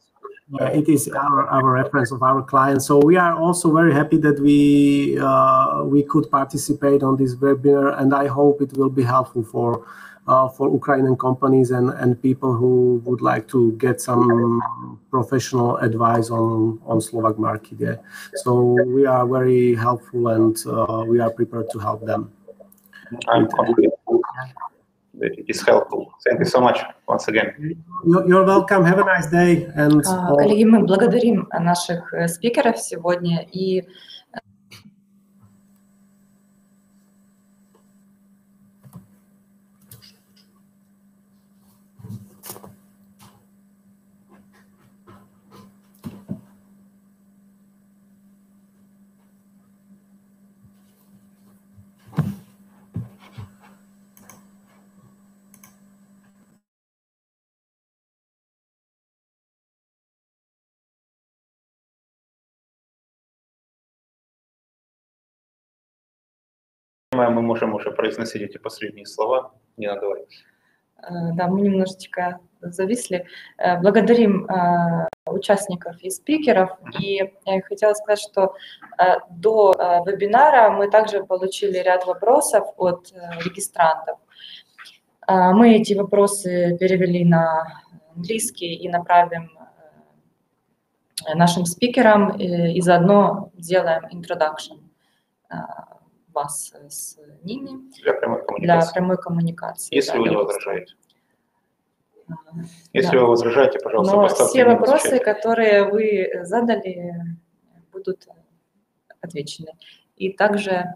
Speaker 4: Yeah, it is our reference of our clients. So we are also very happy that we could participate on this webinar, and I hope it will be helpful for Ukrainian companies and people who would like to get some professional advice on Slovak market. Yeah. So we are very helpful, and we are prepared to help them.
Speaker 5: I'm confident that it is helpful. Thank you so much once again.
Speaker 4: You're welcome. Have a nice day. And
Speaker 3: коллеги, мы благодарим наших спикеров сегодня и
Speaker 5: Мы можем уже произносить эти последние слова, не надо говорить.
Speaker 3: Да, мы немножечко зависли. Благодарим участников и спикеров. И я хотела сказать, что до вебинара мы также получили ряд вопросов от регистрантов. Мы эти вопросы перевели на английский и направим нашим спикерам, и заодно сделаем introduction вас с ними для прямой коммуникации.
Speaker 5: Если вы не возражаете. Если вы возражаете, пожалуйста,
Speaker 3: но
Speaker 5: поставьте
Speaker 3: все вопросы, которые вы задали, будут отвечены. И также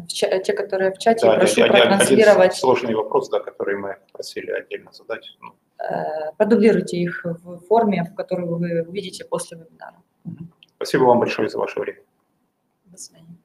Speaker 3: те, которые в чате, прошу протранслировать.
Speaker 5: Один сложный вопрос, да, который мы просили отдельно задать.
Speaker 3: Продублируйте их в форме, в которую вы увидите после вебинара.
Speaker 5: Спасибо вам большое за ваше время.
Speaker 3: До свидания.